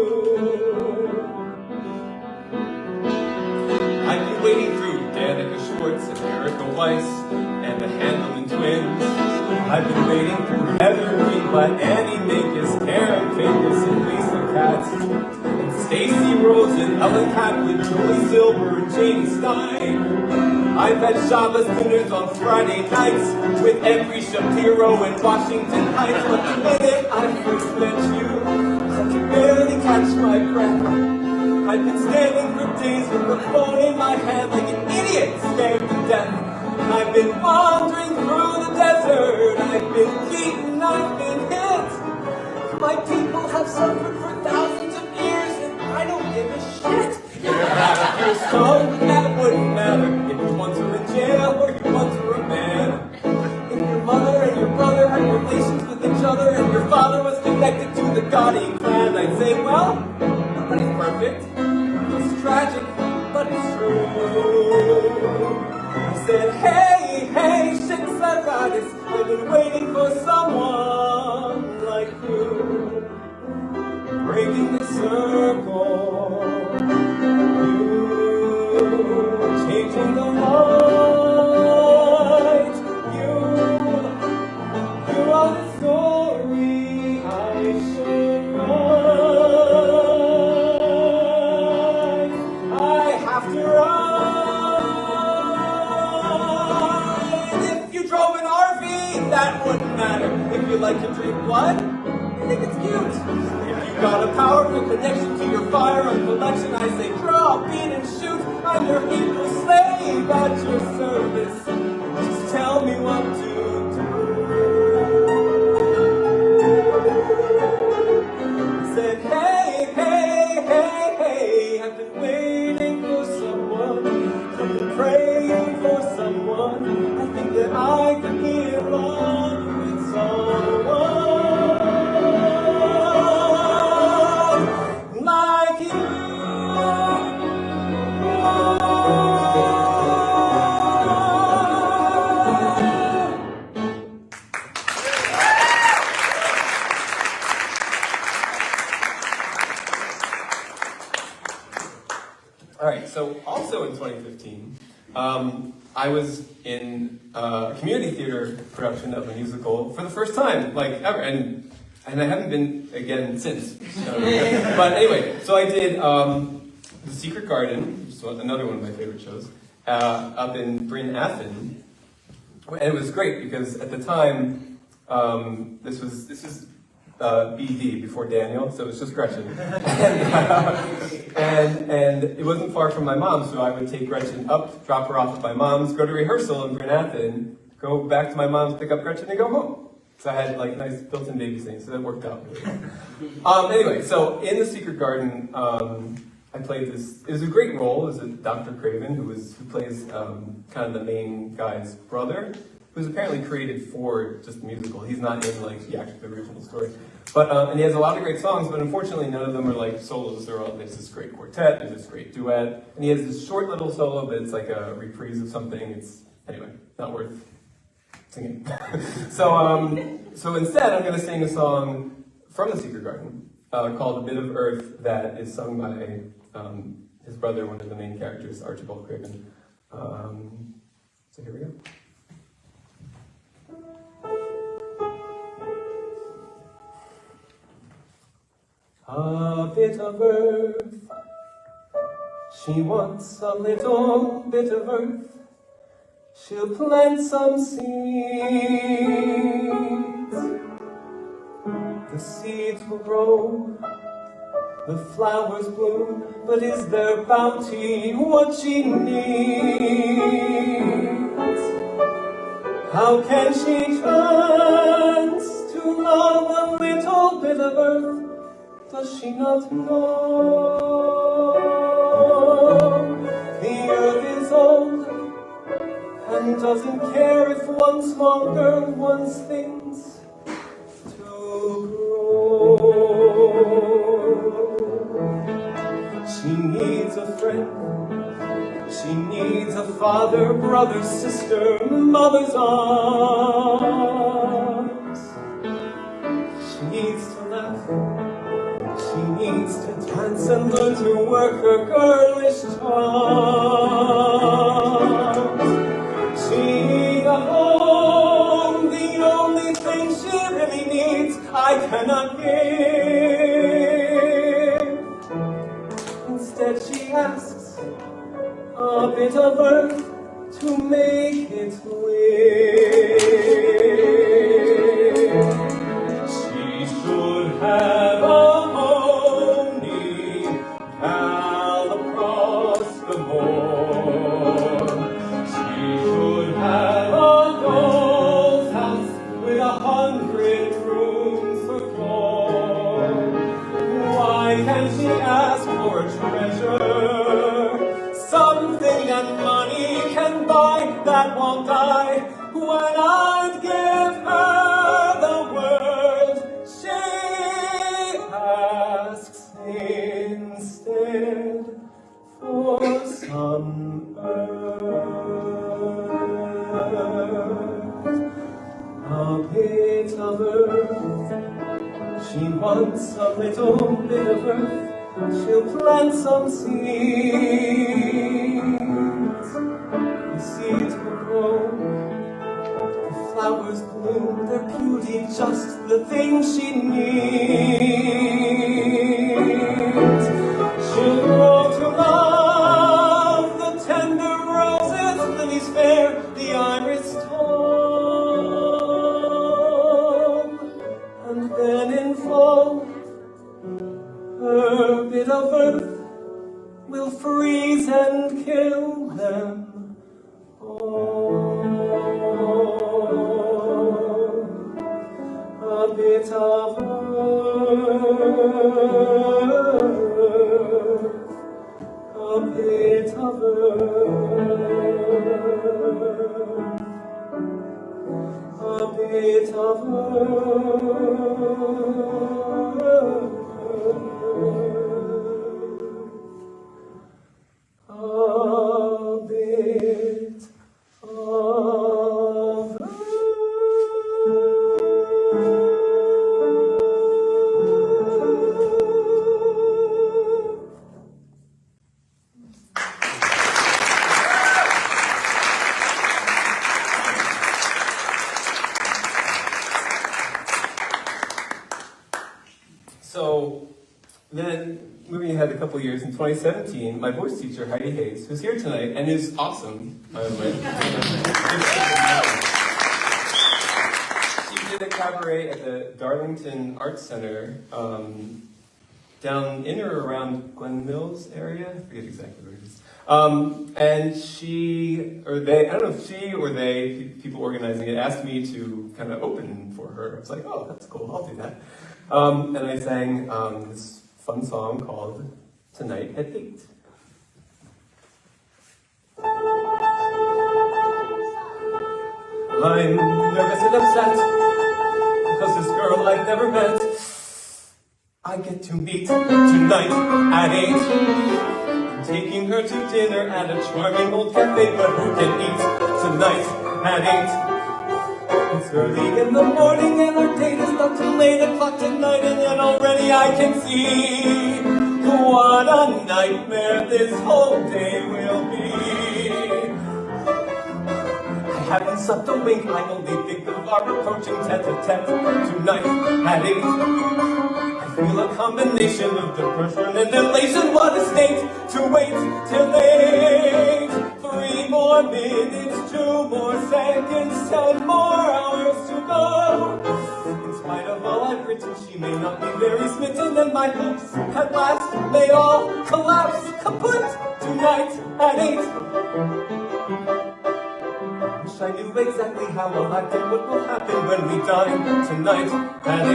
I've been waiting through Danica Schwartz and Erica Weiss and the Handelman twins. I've been waiting through Heather Greenblatt, Annie Makis, Karen Vegas, and Lisa Katz, and Stacey Rose and Ellen Kaplan, Julie Silver, and Janie Stein. I've had Shabbos dinners on Friday nights with every Shapiro in Washington Heights, but the minute I first met you, I could barely catch my breath. I've been standing for days with the phone in my hand like an idiot scared to death. I've been wandering through the desert. I've been beaten, I've been hit. My people have suffered for thousands of years, and I don't give a shit. If you had a first home, that wouldn't matter. If you once were in jail or you once were a man. If your mother and your brother had relations with each other, and your father was connected to the Gotti clan, I'd say, well, nobody's perfect. It's tragic, but it's true. I said, hey, Shiksa Goddess, I've been waiting for someone like you. Breaking the circle, you changing the law. that wouldn't matter. If you like to drink blood, I think it's cute. If you've got a powerful connection to your firearm collection, I say draw, beat, and shoot. I'm your evil slave at your service. Just tell me what to do. He said, hey, hey, hey, hey, I've been waiting for someone. I've been praying for someone. I think that I can get along with someone like you. All right, so also in 2015, I was in a community theater production of a musical for the first time, like ever, and I haven't been again since. But anyway, so I did The Secret Garden, which is another one of my favorite shows, up in Bryn Athyn, and it was great because at the time, this was BD before Daniel, so it was just Gretchen. and it wasn't far from my mom, so I would take Gretchen up, drop her off at my mom's, go to rehearsal in Bryn Athyn, go back to my mom's, pick up Gretchen, and go home. So I had like nice built-in babysitting, so that worked out really well. Anyway, so in The Secret Garden, I played this. It was a great role as a Dr. Craven, who plays kind of the main guy's brother, who's apparently created for just the musical. He's not in like the actual original story. But and he has a lot of great songs, but unfortunately none of them are like solos. There's this great quartet, there's this great duet, and he has this short little solo, but it's like a reprise of something. It's anyway not worth singing. So instead, I'm going to sing a song from The Secret Garden called "A Bit of Earth" that is sung by his brother, one of the main characters, Archibald Craven. So here we go. A bit of earth, she wants a little bit of earth. She'll plant some seeds. The seeds will grow, the flowers bloom, but is their bounty what she needs? How can she trust to love a little bit of earth? Does she not know the earth is old and doesn't care if one small girl wants things to grow? She needs a friend, she needs a father, brother, sister, mother's arms. She needs to laugh, she needs to dance and learn to work her girlish charms. She needs a home, the only thing she really needs, I cannot give. Instead she asks a bit of earth to make it live. She should have a that won't die, when I'd give her the world, she asks instead for some earth, a bit of earth. She wants a little bit of earth, she'll plant some seeds. Seeds will grow, the flowers bloom, their beauty just the thing she needs. She'll grow to love the tender roses, lilies fair, the iris tall. a bit of a bit of So then, moving ahead a couple of years, in 2017, my voice teacher, Heidi Hayes, who's here tonight and is awesome, by the way. She did a cabaret at the Darlington Arts Center down in or around Glen Mills area. I forget exactly where it is. And she, or they, I don't know if she or they, people organizing it, asked me to kind of open for her. I was like, oh, that's cool, I'll do that. And I sang this fun song called Tonight at 8. I'm nervous and upset because this girl I've never met I get to meet tonight at 8. I'm taking her to dinner at a charming old cafe, but who can eat tonight at 8? It's early in the morning and our date is not till 8 o'clock tonight, and yet already I can see what a nightmare this whole day will be. I haven't slept a wink, I only think of our approaching tete-a-tete tonight at 8. I feel a combination of depression and elation. What a state to wait till 8. 3 more minutes, 2 more seconds, 10 more hours to go. In spite of all I've written, she may not be very smitten, and my hopes at last may all collapse kaput tonight at 8. Wish I knew exactly how I'll act and what will happen when we dine tonight at 8.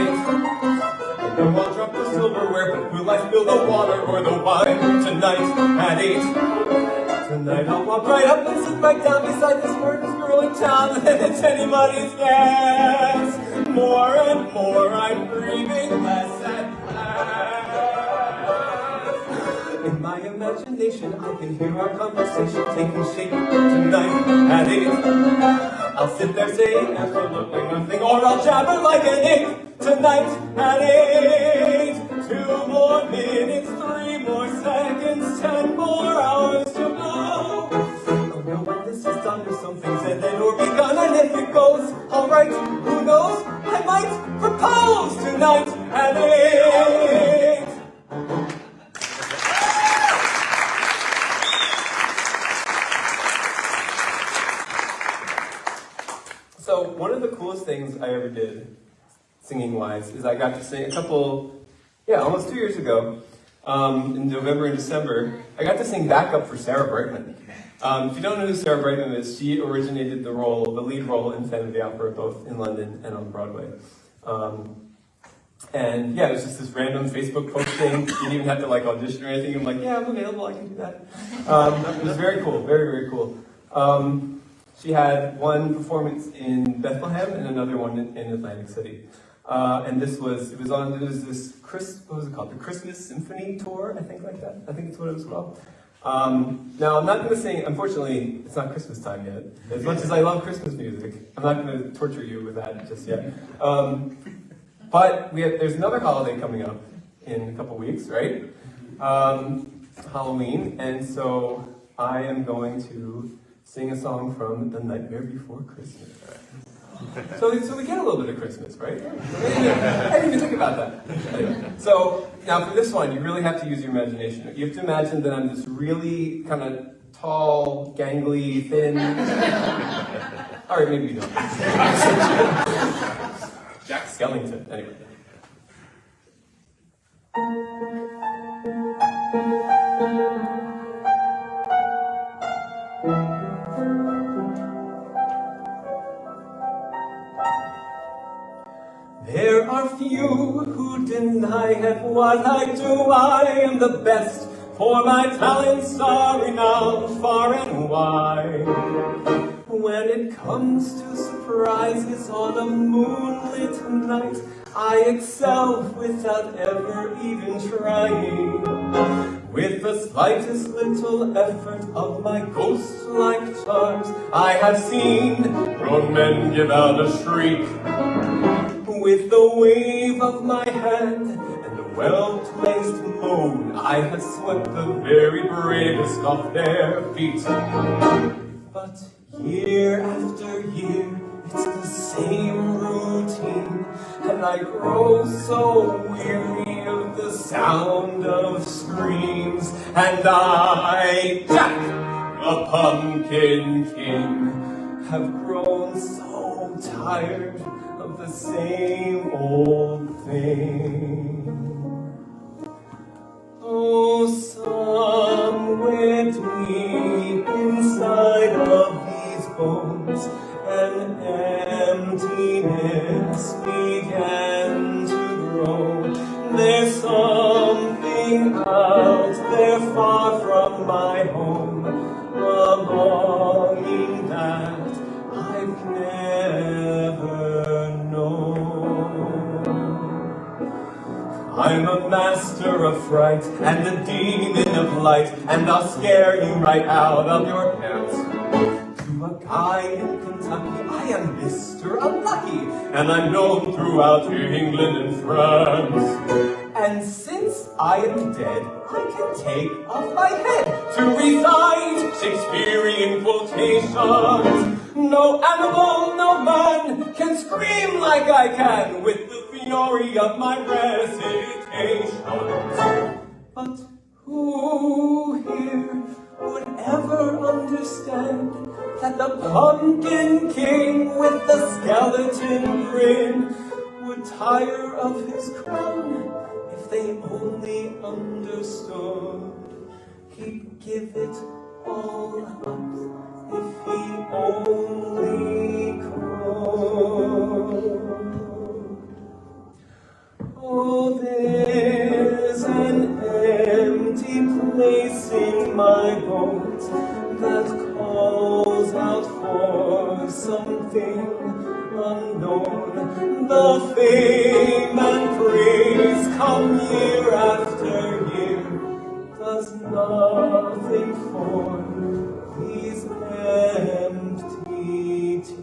I know I'll drop the silverware, but will I spill the water or the wine tonight at 8? Tonight I'll walk right up and sit right down beside this smartest girl in town, and it's anybody's guess. More and more I'm breathing less and less. In my imagination I can hear our conversation taking shape tonight at 8. I'll sit there saying absolutely nothing, or I'll jabber like an ape tonight at 8. 2 more minutes, 3 more seconds, 10 more hours to go. Oh no, when this is done, there's something's ended or begun, and if it goes alright, who knows, I might propose tonight at 8. So one of the coolest things I ever did, singing-wise, is I got to sing a couple, almost 2 years ago, in November and December, I got to sing backup for Sarah Brightman. If you don't know who Sarah Brightman is, she originated the lead role in Phantom of the Opera, both in London and on Broadway. And it was just this random Facebook posting. You didn't even have to audition or anything. I'm like, yeah, I'm available, I can do that. It was very cool, very, very cool. She had one performance in Bethlehem and another one in Atlantic City. And it was this, what was it called? The Christmas Symphony Tour, I think like that. I think it's what it was called. Now, I'm not going to sing, unfortunately, it's not Christmas time yet. As much as I love Christmas music, I'm not going to torture you with that just yet. But there's another holiday coming up in a couple weeks, right? Halloween, and so I am going to sing a song from The Nightmare Before Christmas. So we get a little bit of Christmas, right? I didn't even think about that. Anyway, so now for this one, you really have to use your imagination. You have to imagine that I'm this really kind of tall, gangly, thin. All right, maybe you don't. Jack Skellington. Anyway. There are few who deny at what I do. I am the best, for my talents are renowned far and wide. When it comes to prizes on a moonlit night. I excel without ever even trying. With the slightest little effort of my ghost-like charms, I have seen grown men give out a shriek. With the wave of my hand and a well-placed moan, I have swept the very bravest off their feet. But year after year, it's the same routine, and I grow so weary of the sound of screams, and I, Jack, the Pumpkin King, have grown so tired of the same old thing. Oh, somewhere deep inside of these bones, an emptiness began to grow. There's something out there far from my home, a longing that I've never known. I'm a master of fright and a demon of light, and I'll scare you right out of your pants. To a guy in Kentucky, I am Mr. Unlucky, and I'm known throughout England and France. And since I am dead, I can take off my head to recite Shakespearean quotations. No animal, no man can scream like I can with the fury of my recitations. But who here would ever understand that the Pumpkin King with the skeleton grin would tire of his crown if they only understood? He'd give it all up if he only could. Oh, there's an empty place in my bones that calls out for something unknown. The fame and praise come year after year, does nothing for these empty tears.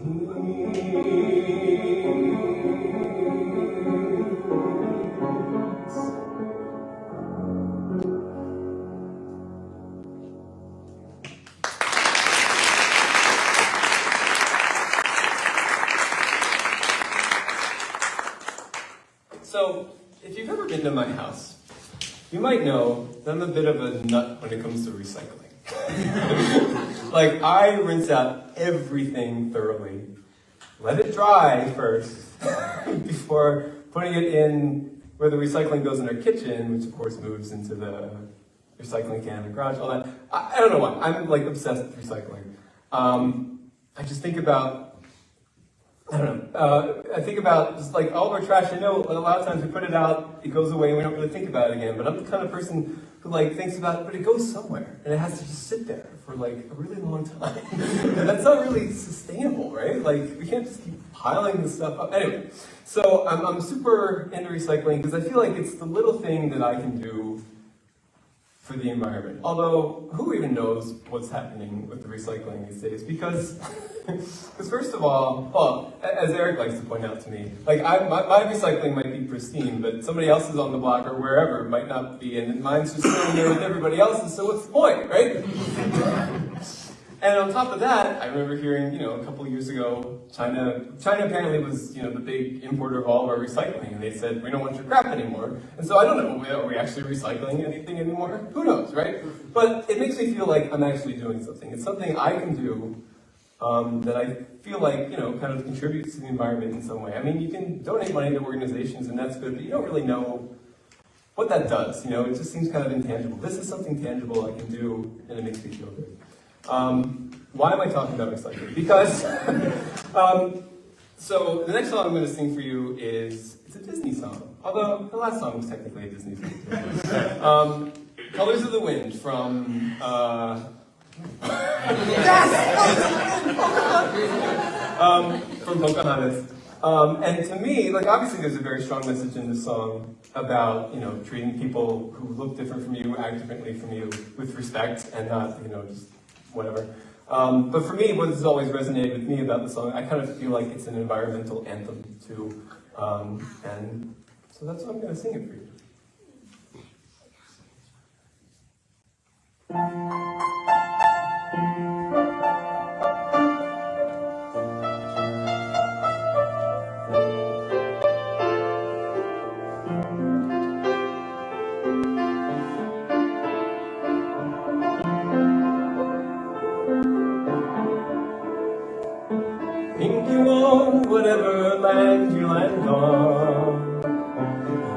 So, if you've ever been to my house, you might know that I'm a bit of a nut when it comes to recycling. Like, I rinse out everything thoroughly, let it dry first, before putting it in where the recycling goes in our kitchen, which of course moves into the recycling can in the garage, all that. I don't know why, I'm like obsessed with recycling. I just think about, I don't know, I think about just like all of our trash. I know a lot of times we put it out, it goes away, and we don't really think about it again, but I'm the kind of person who like thinks about it, but it goes somewhere, and it has to just sit there for like a really long time. And that's not really sustainable, right? Like, we can't just keep piling this stuff up. Anyway, so I'm super into recycling because I feel like it's the little thing that I can do for the environment. Although, who even knows what's happening with the recycling these days? Because first of all, well, as Eric likes to point out to me, like my recycling might be pristine, but somebody else's on the block or wherever might not be, and mine's just sitting there with everybody else's, so what's the point, right? And on top of that, I remember hearing, a couple of years ago, China apparently was, the big importer of all of our recycling, and they said, we don't want your crap anymore. And so I don't know, are we actually recycling anything anymore? Who knows, right? But it makes me feel like I'm actually doing something. It's something I can do that I feel like, kind of contributes to the environment in some way. I mean, you can donate money to organizations, and that's good, but you don't really know what that does. It just seems kind of intangible. This is something tangible I can do, and it makes me feel good. Why am I talking about recycling? Because, so the next song I'm going to sing for you it's a Disney song. Although the last song was technically a Disney song. Colors of the Wind from, from Pocahontas. And to me, like, obviously there's a very strong message in this song about, you know, treating people who look different from you, act differently from you, with respect and not, you know, just whatever. But for me, what has always resonated with me about the song, I kind of feel like it's an environmental anthem too. And so that's why I'm going to sing it for you. Think you own whatever land you land on.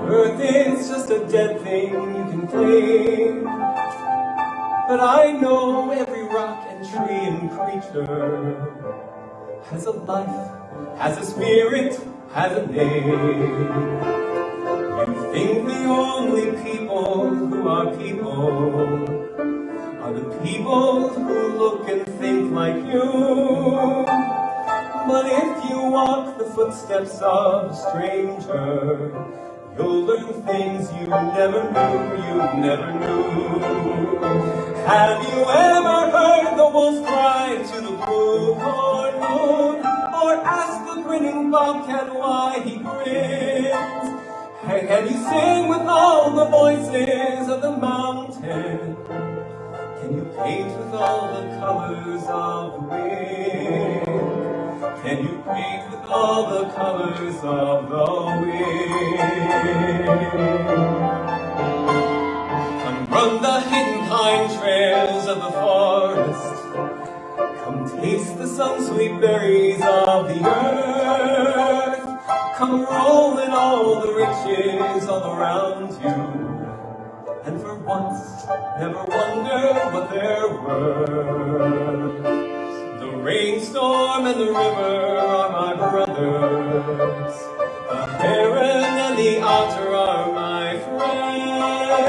Earth is just a dead thing you can claim. But I know every rock and tree and creature has a life, has a spirit, has a name. You think the only people who are people are the people who look and think like you. But if you walk the footsteps of a stranger, you'll learn things you never knew. Have you ever heard the wolf cry to the blue corn moon? Or ask the grinning bobcat why he grins? Can you sing with all the voices of the mountain? Can you paint with all the colors of the wind? Can you paint with all the colors of the wind? Come run the hidden pine trails of the forest. Come taste the sun-sweet berries of the earth. Come roll in all the riches all around you. And for once, never wonder what they're worth. The rainstorm and the river are my brothers. The heron and the otter are my friends.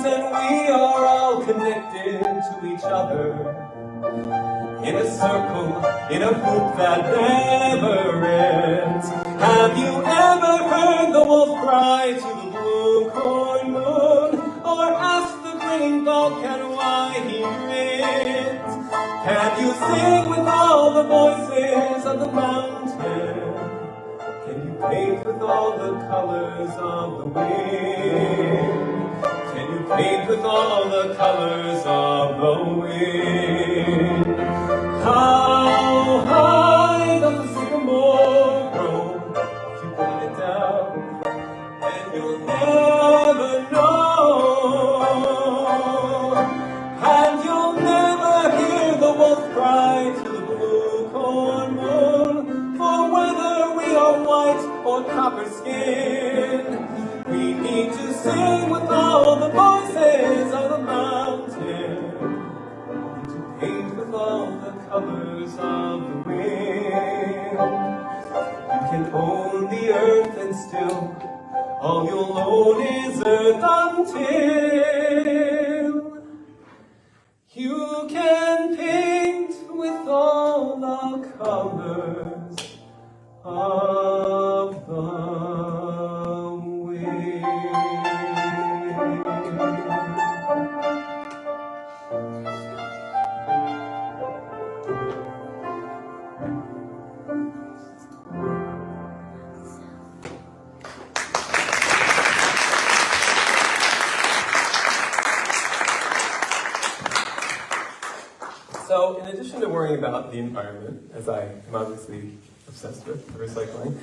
And we are all connected to each other in a circle, in a hoop that never ends. Have you ever heard the wolf cry to the blue corn moon? Or ask the grinning bobcat why he grins? Can you sing with all the voices of the mountain? Can you paint with all the colors of the wind? Can you paint with all the colors of the wind? How high does the sycamore grow? If you put it down, and you'll never know. And you'll never hear the wolf cry to the blue corn moon. For whether we are white or copper skin, we need to sing with all the voices of the mountain. To paint with all the colors of the wind. You can own the earth and still all you'll own is earth until you can paint with all the colors of the wind. So, in addition to worrying about the environment, as I am obviously obsessed with recycling,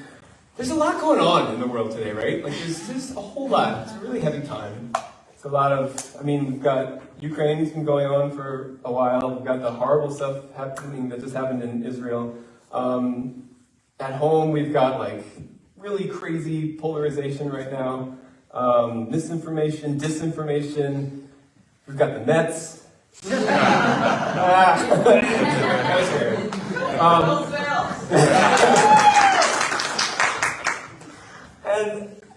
there's a lot going on in the world today, right? Like, there's just a whole lot. It's a really heavy time. It's a lot of, I mean, we've got Ukraine's been going on for a while. We've got the horrible stuff happening that just happened in Israel. At home, we've got, like, really crazy polarization right now. Misinformation, disinformation. We've got the Mets. And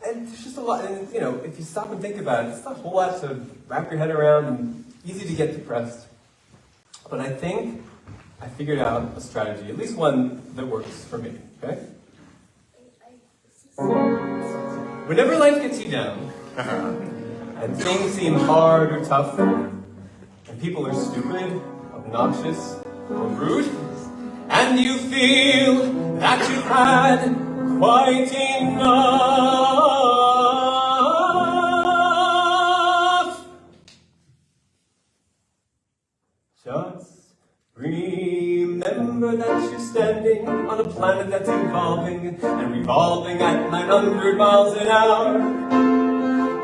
there's just a lot, and you know, if you stop and think about it, it's not a whole lot to wrap your head around and easy to get depressed. But I think I figured out a strategy, at least one that works for me, okay? Whenever life gets you down, and things seem hard or tough, and people are stupid, obnoxious, or rude, and you feel that you've had quite enough, just remember that you're standing on a planet that's evolving and revolving at 900 miles an hour.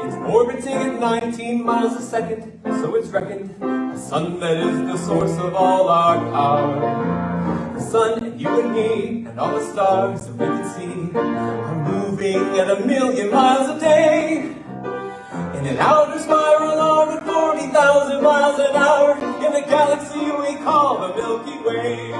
It's orbiting at 19 miles a second, so it's reckoned a sun that is the source of all our power. The sun and you and me and all the stars that we can see are moving at 1,000,000 miles a day in an outer spiral orbit 40,000 miles an hour in the galaxy we call the Milky Way.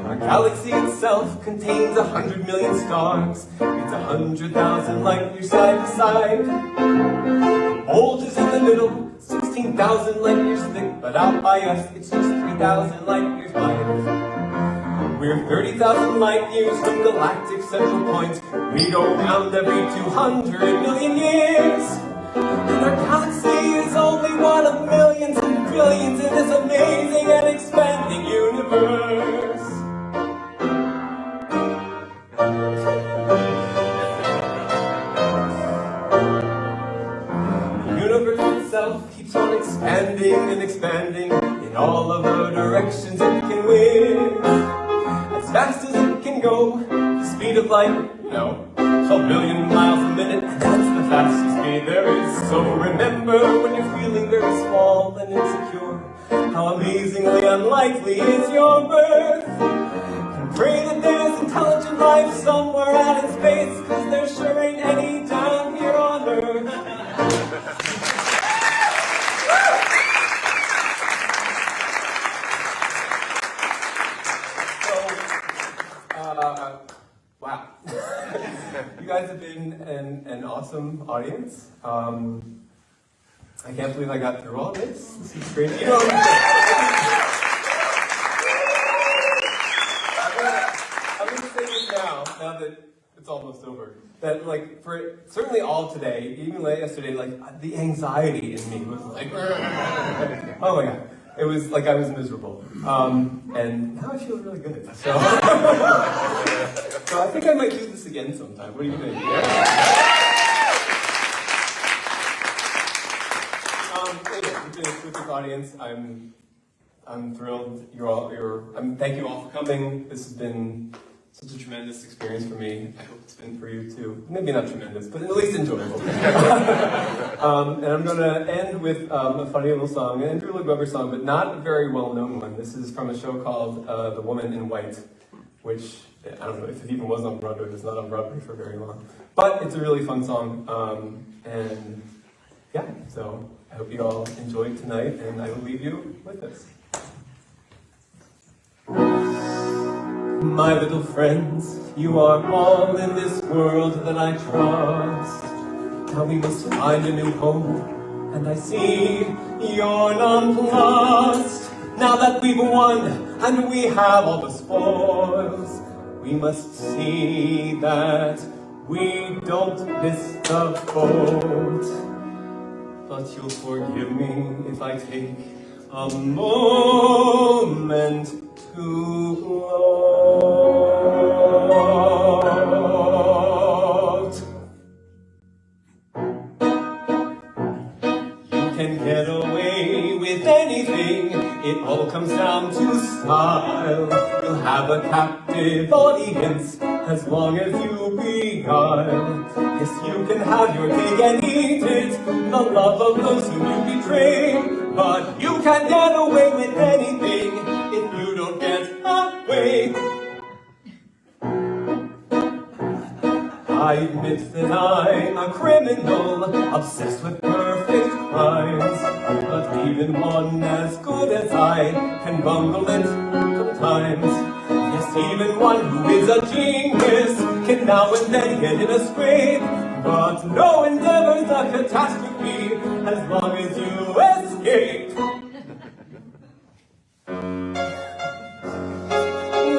Our galaxy itself contains 100 million stars. It's 100,000 light years side to side. The bulge is in the middle, 16,000 light years thick, but out by us it's just 3,000 light years wide. We're 30,000 light years from galactic central point. We go round every 200 million years. And our galaxy is only one of millions and billions in this amazing and expanding universe. The universe itself keeps on expanding and expanding in all of the directions it can win. As fast as it can go, the speed of light, 12 billion miles a minute, and that's the fastest speed there is. So remember, when you're feeling very small and insecure, how amazingly unlikely is your birth. And pray that there's intelligent life somewhere out in space, cause there sure ain't any down here on Earth. Wow. You guys have been an awesome audience. I can't believe I got through all this. This is great. I'm going to say this now that it's almost over, that for certainly all today, even late yesterday, the anxiety in me was like, oh my God. It was like I was miserable. And now I feel really good. So, so I think I might do this again sometime. What do you think? Anyway, with this audience, I'm thrilled. Thank you all for coming. This has been such a tremendous experience for me. I hope it's been for you too. Maybe not tremendous, but at least enjoyable. And I'm going to end with a funny little song, an Andrew Lloyd Webber song, but not a very well-known one. This is from a show called The Woman in White, which I don't know if it even was on Broadway. It's not on Broadway for very long. But it's a really fun song. And yeah, so I hope you all enjoyed tonight, and I will leave you with this. My little friends, you are all in this world that I trust. Now we must find a new home, and I see you're nonplussed. Now that we've won, and we have all the spoils, we must see that we don't miss the boat. But you'll forgive me if I take a moment to float. You can get away with anything, it all comes down to style. You'll have a captive audience as long as you beguile. Yes, you can have your cake and eat it, the love of those whom you betray. But you can't get away with anything if you don't get away. I admit that I'm a criminal, obsessed with perfect crimes. But even one as good as I can bungle it sometimes. Yes, even one who is a genius can now and then get in a scrape. But no endeavor's a catastrophe as long as you escape.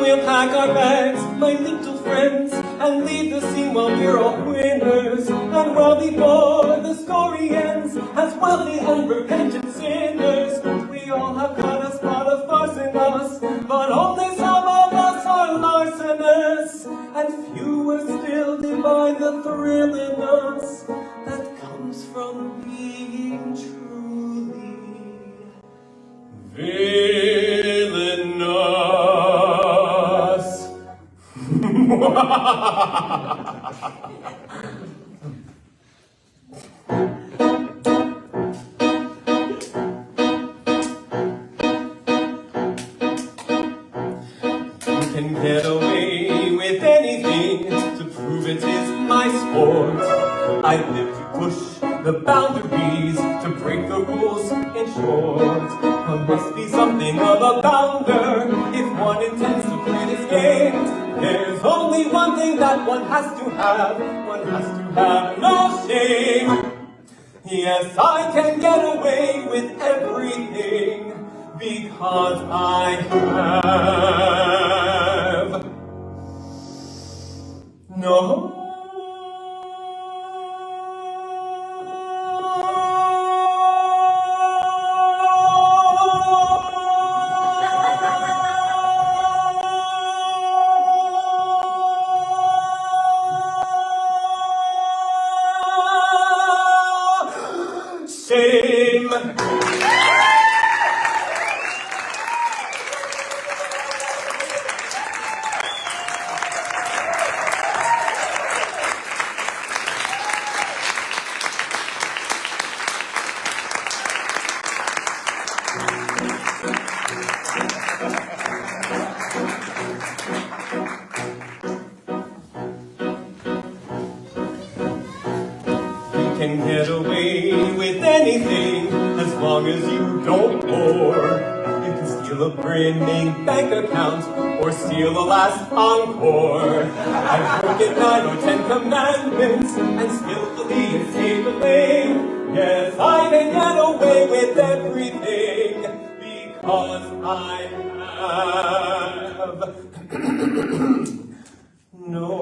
We'll pack our bags, my little friends, and leave the scene while we're all winners. And well before the story ends, as wealthy and repentant sinners, we all have got a spot of farce in us, but only some of us are larcenous, and fewer still divine the thrill in us that comes from being truly villainous. You can get away with anything to prove it is my sport. I live to push the boundaries, to break the rules in short. One must be something of a bounder if one intends to play this game. There's only one thing that one has to have no shame. Yes, I can get away with everything because I have no shame. Can get away with anything as long as you don't bore. You can steal a brimming bank account or steal a last encore. I've broken 9 or 10 commandments and skillfully escaped the blame. Yes, I can get away with everything because I have no,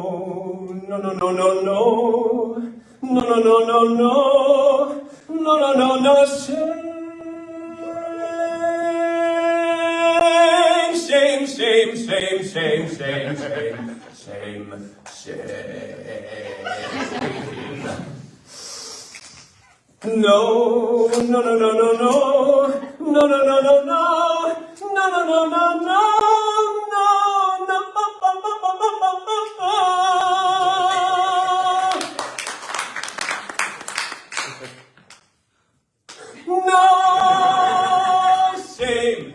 shame.